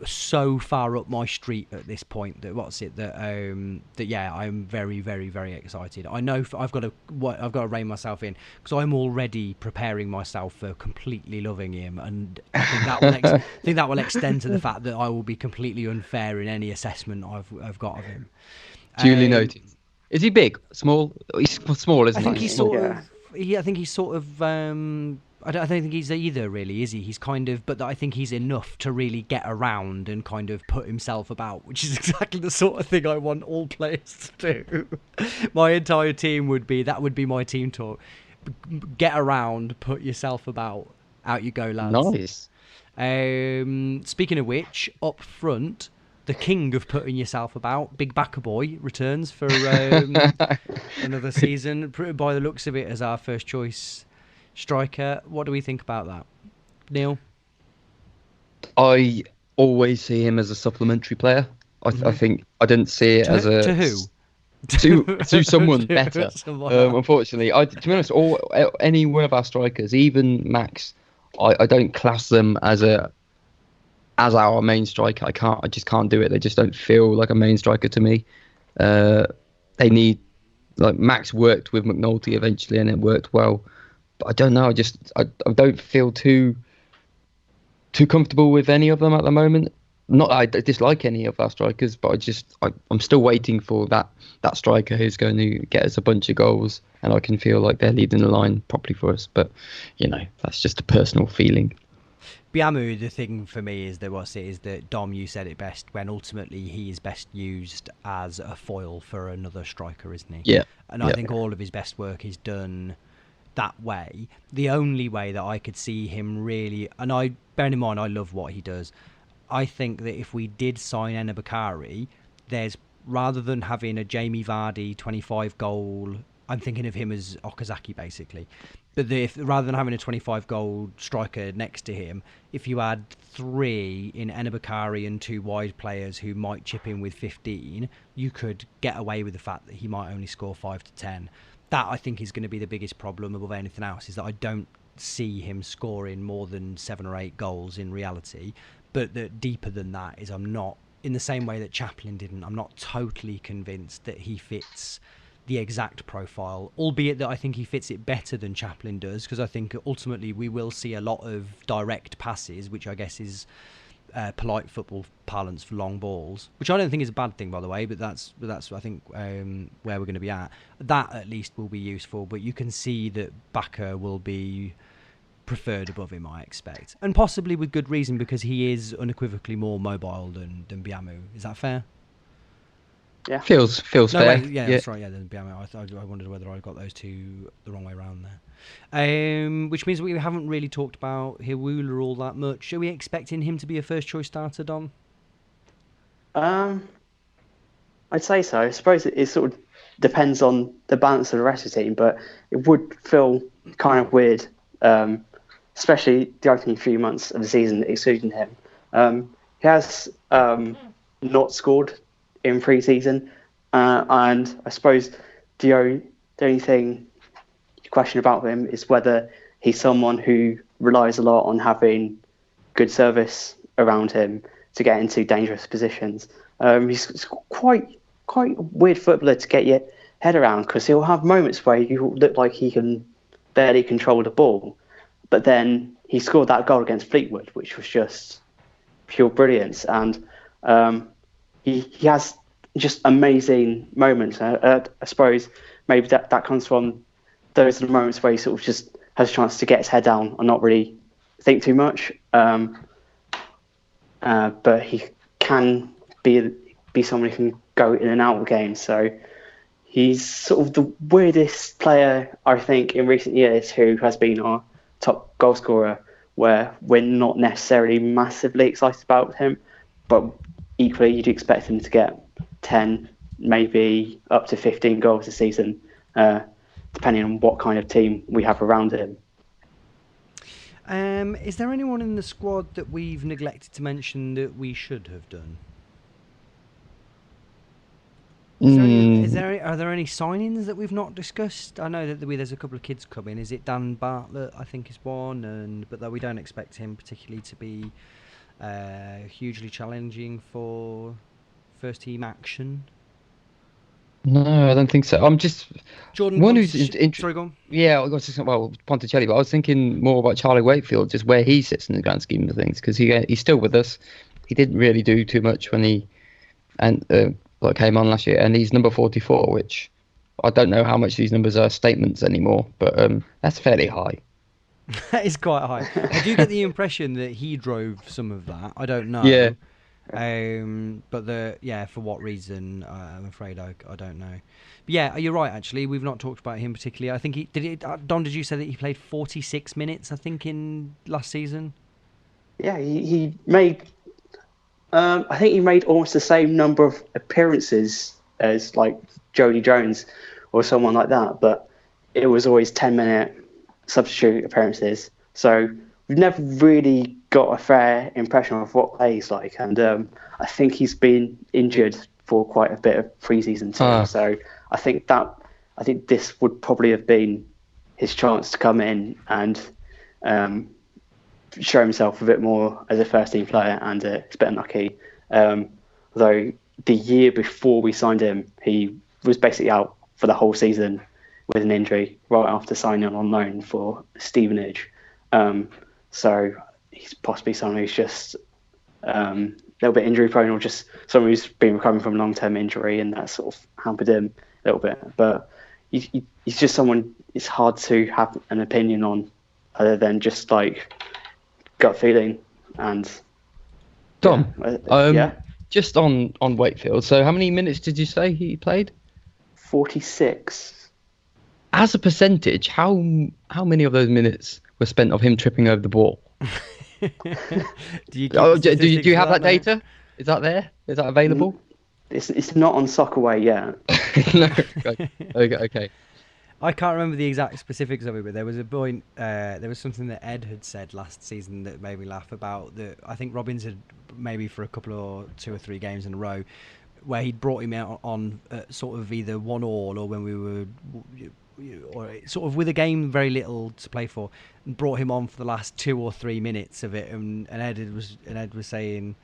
so far up my street at this point that I'm very, very, very excited. I know I've got to rein myself in, because I'm already preparing myself for completely loving him, and I think that will extend to the fact that I will be completely unfair in any assessment I've got of him. Duly noted. Is he big? Small? He's small, isn't he? I think he's sort of. Yeah, I think he's sort of. I don't think he's either, really, is he? He's kind of, but I think he's enough to really get around and kind of put himself about, which is exactly the sort of thing I want all players to do. My entire team would be my team talk. Get around, put yourself about, out you go, lads. Nice. Speaking of which, up front, the king of putting yourself about, Big Backer Boy, returns for another season. By the looks of it, as our first choice striker. What do we think about that, Neil? I always see him as a supplementary player. I think I didn't see it as a... To who? To someone better. Unfortunately, to be honest, any one of our strikers, even Max, I don't class them as our main striker. I just can't do it. They just don't feel like a main striker to me. They need, like, Max worked with McNulty eventually, and it worked well. But I don't know. I don't feel too comfortable with any of them at the moment. Not that I dislike any of our strikers, but I'm still waiting for that striker who's going to get us a bunch of goals, and I can feel like they're leading the line properly for us. But that's just a personal feeling. Biamu, the thing for me is that Dom, you said it best, when ultimately he is best used as a foil for another striker, isn't he? Yeah. And I think all of his best work is done that way. The only way that I could see him really, and bearing in mind I love what he does, I think that if we did sign Enna Bakari, there's, rather than having a Jamie Vardy 25 goal, I'm thinking of him as Okazaki basically. But rather than having a 25-goal striker next to him, if you had 3 in Enna Bakari and 2 wide players who might chip in with 15, you could get away with the fact that he might only score 5 to 10. That, I think, is going to be the biggest problem above anything else, is that I don't see him scoring more than 7 or 8 goals in reality. But that deeper than that is, I'm not, in the same way that Chaplin didn't, I'm not totally convinced that he fits the exact profile, albeit that I think he fits it better than Chaplin does, because I think ultimately we will see a lot of direct passes, which I guess is polite football parlance for long balls, which I don't think is a bad thing, by the way, but that's I think where we're going to be at. That at least will be useful, but you can see that Bakker will be preferred above him, I expect, and possibly with good reason, because he is unequivocally more mobile than Biamu. Is that fair? Yeah, feels fair. That's right. Yeah, then Biamu. I wondered whether I got those two the wrong way around there. Which means we haven't really talked about Hiwula all that much. Are we expecting him to be a first choice starter, Don? I'd say so. I suppose it sort of depends on the balance of the rest of the team, but it would feel kind of weird, especially the opening few months of the season excluding him. He has not scored in pre-season. And I suppose the only thing you question about him is whether he's someone who relies a lot on having good service around him to get into dangerous positions. He's quite a weird footballer to get your head around, because he'll have moments where you look like he can barely control the ball, but then he scored that goal against Fleetwood, which was just pure brilliance. And he has just amazing moments. I suppose maybe that comes from those are the moments where he sort of just has a chance to get his head down and not really think too much. But he can be someone who can go in and out of games. So he's sort of the weirdest player, I think, in recent years who has been our top goal scorer, where we're not necessarily massively excited about him, but equally you'd expect him to get 10, maybe up to 15 goals a season, depending on what kind of team we have around him. Is there anyone in the squad that we've neglected to mention that we should have done? Are there any signings that we've not discussed? I know that there's a couple of kids coming. Is it Dan Bartlett? I think is one, but though we don't expect him particularly to be hugely challenging for first team action. No, I don't think so. I'm just Jordan. One who's sorry, go on. Yeah, I was just Ponticelli, but I was thinking more about Charlie Wakefield, just where he sits in the grand scheme of things, because he's still with us. He didn't really do too much when he came on last year, and he's number 44, which I don't know how much these numbers are statements anymore, but that's fairly high. That is quite high. I do get the impression that he drove some of that. I don't know. Yeah. But for what reason? I'm afraid I don't know. But yeah, you're right. Actually, we've not talked about him particularly. I think Don, did you say that he played 46 minutes? I think in last season. Yeah, he made. I think he made almost the same number of appearances as like Jody Jones or someone like that, but it was always 10-minute substitute appearances. So we've never really got a fair impression of what he's like, and I think he's been injured for quite a bit of pre-season too. So I think this would probably have been his chance to come in and show himself a bit more as a first-team player, and it's a bit unlucky. Though the year before we signed him, he was basically out for the whole season with an injury right after signing on loan for Stevenage. So he's possibly someone who's just a little bit injury prone, or just someone who's been recovering from a long-term injury, and that sort of hampered him a little bit. But he's just someone it's hard to have an opinion on other than just like gut feeling. And Tom, just on Wakefield. So how many minutes did you say he played? 46. As a percentage, how many of those minutes were spent of him tripping over the ball? Do you have that data? Is that there? Is that available? It's not on Soccerway yet. No. Okay. I can't remember the exact specifics of it, but there was a point. There was something that Ed had said last season that made me laugh about that. I think Robbins had maybe for a couple or 2 or 3 games in a row, where he'd brought him out on sort of either 1-1 or when we were. Or sort of with a game very little to play for, and brought him on for the last 2 or 3 minutes of it, and Ed was saying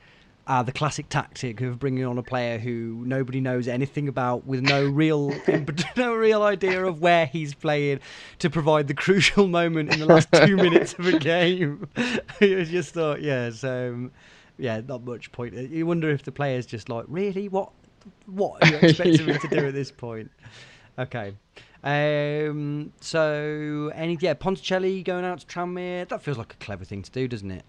the classic tactic of bringing on a player who nobody knows anything about, with no real idea of where he's playing, to provide the crucial moment in the last 2 minutes of a game. I just thought, not much point. You wonder if the player's just like, really, what are you expecting me to do at this point? Okay. Ponticelli going out to Tranmere, that feels like a clever thing to do, doesn't it?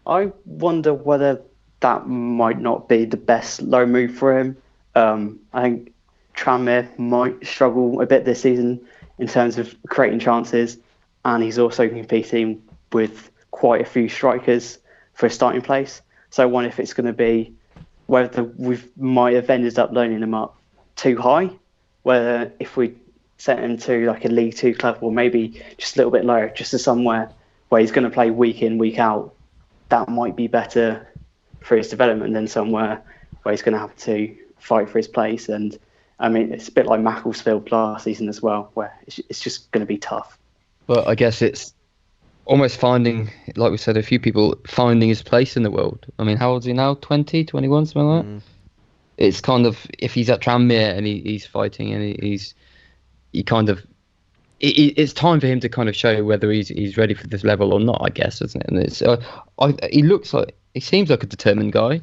I wonder whether that might not be the best low move for him. I think Tranmere might struggle a bit this season in terms of creating chances, and he's also competing with quite a few strikers for a starting place. So I wonder if it's going to be whether we might have ended up loaning him up too high, whether if we sent him to like a League 2 club, or maybe just a little bit lower, just to somewhere where he's going to play week in, week out, that might be better for his development than somewhere where he's going to have to fight for his place. And I mean, it's a bit like Macclesfield last season as well, where it's just going to be tough. But I guess it's almost finding, like we said, a few people finding his place in the world. I mean, how old is he now? 20, 21, something like that? It's kind of, if he's at Tranmere and he's fighting and he kind of, it's time for him to kind of show whether he's ready for this level or not, I guess, isn't it? And it's he seems like a determined guy,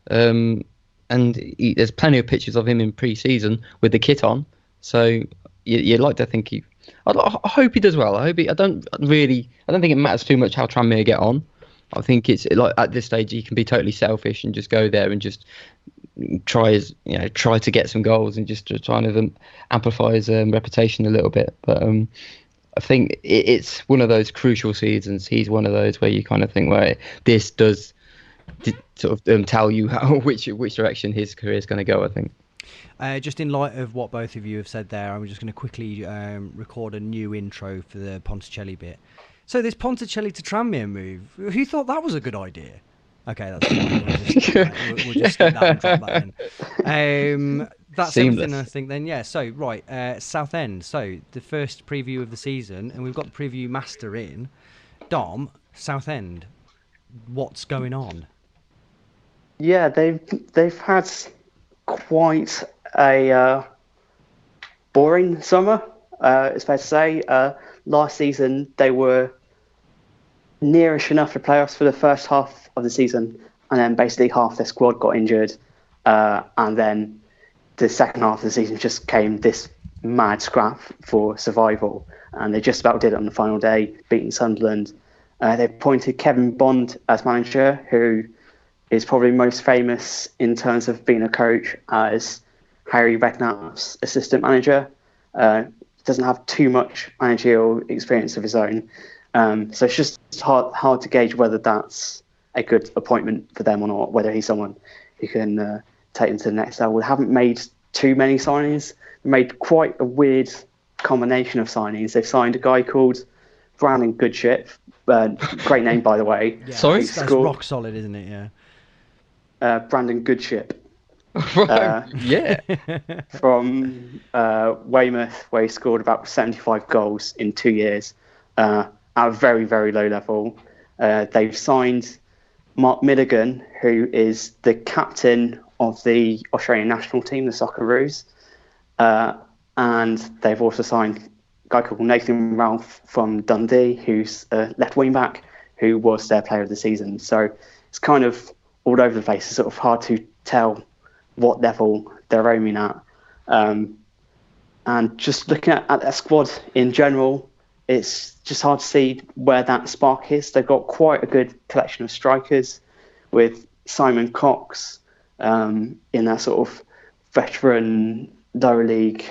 and there's plenty of pictures of him in pre-season with the kit on. So you'd like to think I hope he does well. I don't think it matters too much how Tranmere get on. I think it's like at this stage he can be totally selfish and just go there and just try to get some goals and just to try and amplify his reputation a little bit. But I think it's one of those crucial seasons. He's one of those where you kind of think, well, this does sort of tell you which direction his career is going to go, I think. Just in light of what both of you have said there, I'm just going to quickly record a new intro for the Ponticelli bit. So this Ponticelli to Tranmere move, who thought that was a good idea? Okay, that's fine. We'll just skip that and drop that in. That's Seamless. everything, I think, then. Yeah, so, right, Southend. So, the first preview of the season, and we've got the preview master in. Dom, Southend, what's going on? Yeah, they've had quite a boring summer, it's fair to say. Last season, they were nearish enough to playoffs for the first half of the season, and then basically half their squad got injured, and then the second half of the season just came this mad scrap for survival, and they just about did it on the final day, beating Sunderland. They appointed Kevin Bond as manager, who is probably most famous in terms of being a coach as Harry Redknapp's assistant manager. Doesn't have too much managerial experience of his own. So it's just hard to gauge whether that's a good appointment for them or not, whether he's someone who can take them to the next level. They haven't made too many signings. They made quite a weird combination of signings. They've signed a guy called Brandon Goodship. Great name, by the way. Yeah, Sorry? That's rock solid, isn't it? Yeah. Brandon Goodship. Yeah. From Weymouth, where he scored about 75 goals in 2 years at a very, very low level. They've signed Mark Milligan, who is the captain of the Australian national team, the Socceroos. And they've also signed a guy called Nathan Ralph from Dundee, who's a left wing back, who was their player of the season. So it's kind of all over the place. It's sort of hard to tell what level they're aiming at. And just looking at their squad in general, it's just hard to see where that spark is. They've got quite a good collection of strikers, with Simon Cox in that sort of veteran lower league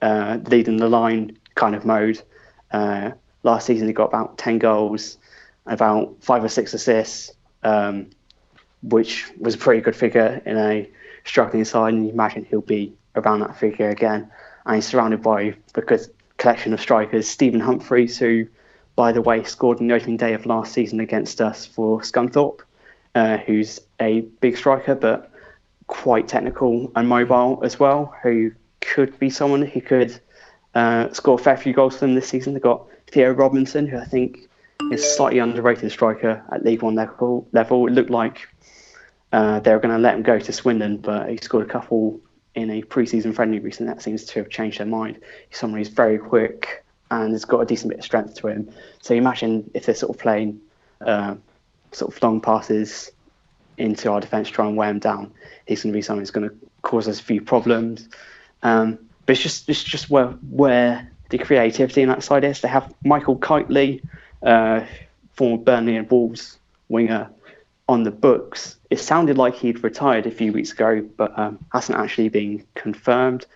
leading the line kind of mode. Last season he got about 10 goals, about 5 or 6 assists, which was a pretty good figure in a struggling side, and you imagine he'll be around that figure again. And he's surrounded by a good collection of strikers. Stephen Humphreys, who, by the way, scored on the opening day of last season against us for Scunthorpe, who's a big striker but quite technical and mobile as well, who could be someone who could score a fair few goals for them this season. They've got Theo Robinson, who I think is slightly underrated striker at League One level. It looked like they were going to let him go to Swindon, but he scored a couple in a pre-season friendly recently. That seems to have changed their mind. He's someone who's very quick and has got a decent bit of strength to him. So you imagine if they're sort of playing sort of long passes into our defence to try and wear him down, he's going to be someone who's going to cause us a few problems. But it's just where the creativity in that side is. They have Michael Kitely, former Burnley and Wolves winger, on the books. It sounded like he'd retired a few weeks ago, but hasn't actually been confirmed.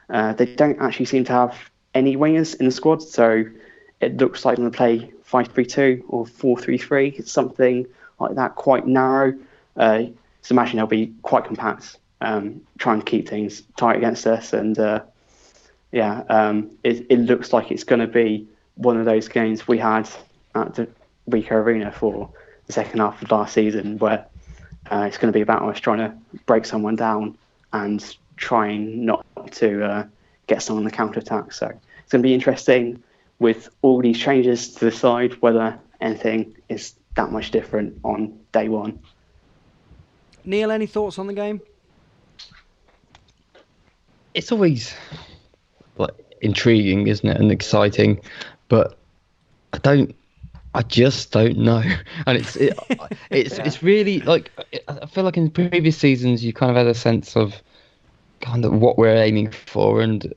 They don't actually seem to have any wingers in the squad, so it looks like they're going to play 5-3-2 or 4-3-3, something like that, quite narrow. So imagine they'll be quite compact, try and keep things tight against us. And it looks like it's going to be one of those games we had at the Ricoh Arena for the second half of last season, where It's going to be about us trying to break someone down and trying not to get someone on the counter-attack. So it's going to be interesting with all these changes to decide whether anything is that much different on day one. Neil, any thoughts on the game? It's always intriguing, isn't it, and exciting, but I just don't know. And it's really I feel like in previous seasons you kind of had a sense of kind of what we're aiming for and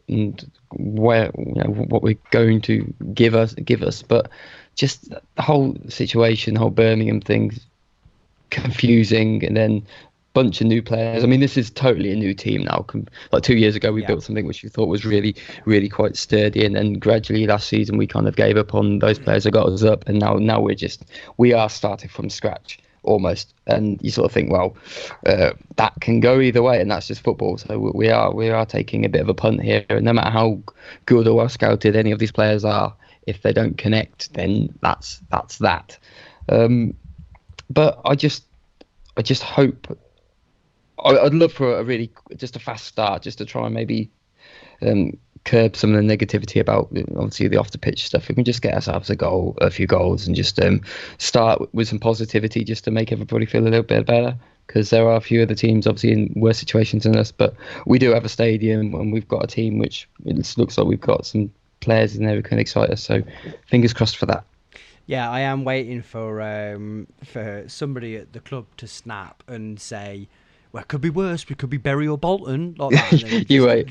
where what we're going to give us, but just the whole situation, the whole Birmingham thing, confusing, and then bunch of new players. I mean, this is totally a new team now. 2 years ago, we built something which we thought was really, really quite sturdy, and then gradually last season we kind of gave up on those players that got us up, and now we are starting from scratch almost. And you sort of think, well, that can go either way, and that's just football. So we are taking a bit of a punt here, and no matter how good or well scouted any of these players are, if they don't connect, then that's that. But I just hope. I'd love for a fast start, just to try and maybe curb some of the negativity about obviously the off the pitch stuff. We can just get ourselves a few goals, and just start with some positivity, just to make everybody feel a little bit better. Because there are a few other teams obviously in worse situations than us, but we do have a stadium and we've got a team which it looks like we've got some players in there who can excite us. So fingers crossed for that. Yeah, I am waiting for somebody at the club to snap and say, well, it could be worse. We could be Bury or Bolton, like that. You wait.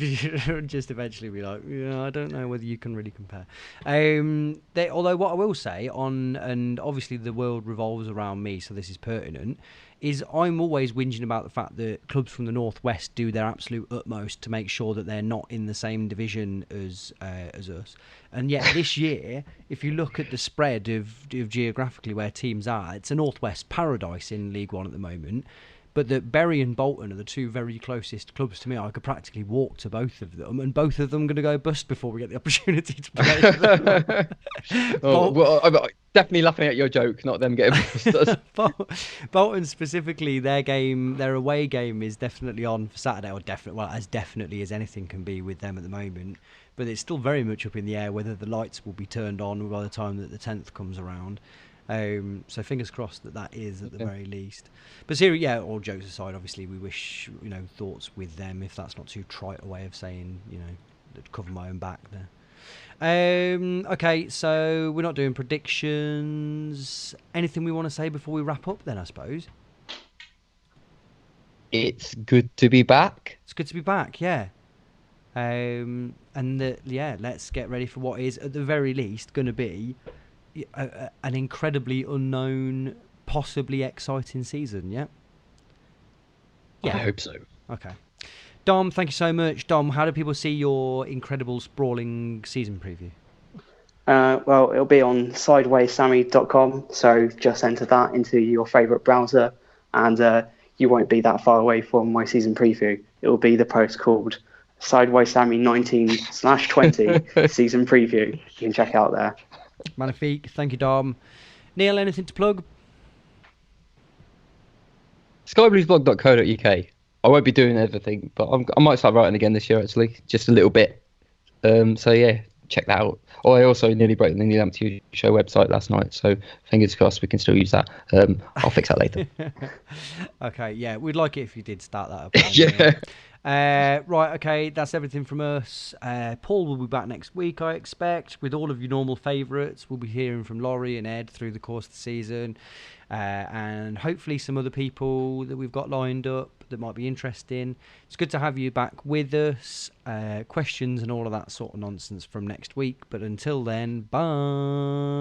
Just eventually be like, I don't know whether you can really compare. Although what I will say and obviously the world revolves around me, so this is pertinent, is I'm always whinging about the fact that clubs from the Northwest do their absolute utmost to make sure that they're not in the same division as us. And yet this year, if you look at the spread of geographically where teams are, it's a Northwest paradise in League One at the moment. But that Bury and Bolton are the two very closest clubs to me. I could practically walk to both of them, and both of them are going to go bust before we get the opportunity to play them. I'm definitely laughing at your joke, not them getting busted. Bolton specifically, their away game is definitely on for Saturday, or as definitely as anything can be with them at the moment. But it's still very much up in the air whether the lights will be turned on by the time that the 10th comes around. So fingers crossed that is at the very least. But seriously, all jokes aside, obviously we wish, thoughts with them, if that's not too trite a way of saying, cover my own back there. Okay, so we're not doing predictions. Anything we want to say before we wrap up then, I suppose? It's good to be back. It's good to be back, yeah. Let's get ready for what is, at the very least, going to be an incredibly unknown, possibly exciting season, yeah? I hope so. Okay. Dom, thank you so much. Dom, how do people see your incredible, sprawling season preview? Well, it'll be on sidewayssammy.com, so just enter that into your favourite browser, and you won't be that far away from my season preview. It will be the post called Sideways Sammy 19/20 season preview. You can check out there. Magnifique. Thank you, Dom. Neil, anything to plug? skybluesblog.co.uk. I won't be doing everything, but I might start writing again this year, actually, just a little bit. So yeah, check that out. Oh, I also nearly broke the Neil Ampty Show website last night, so fingers crossed we can still use that. I'll fix that later. Okay, yeah, we'd like it if you did start that up. Yeah. Right, okay, that's everything from us. Paul will be back next week, I expect, with all of your normal favourites. We'll be hearing from Laurie and Ed through the course of the season, and hopefully some other people that we've got lined up that might be interesting. It's good to have you back with us. Questions and all of that sort of nonsense from next week, but until then, bye.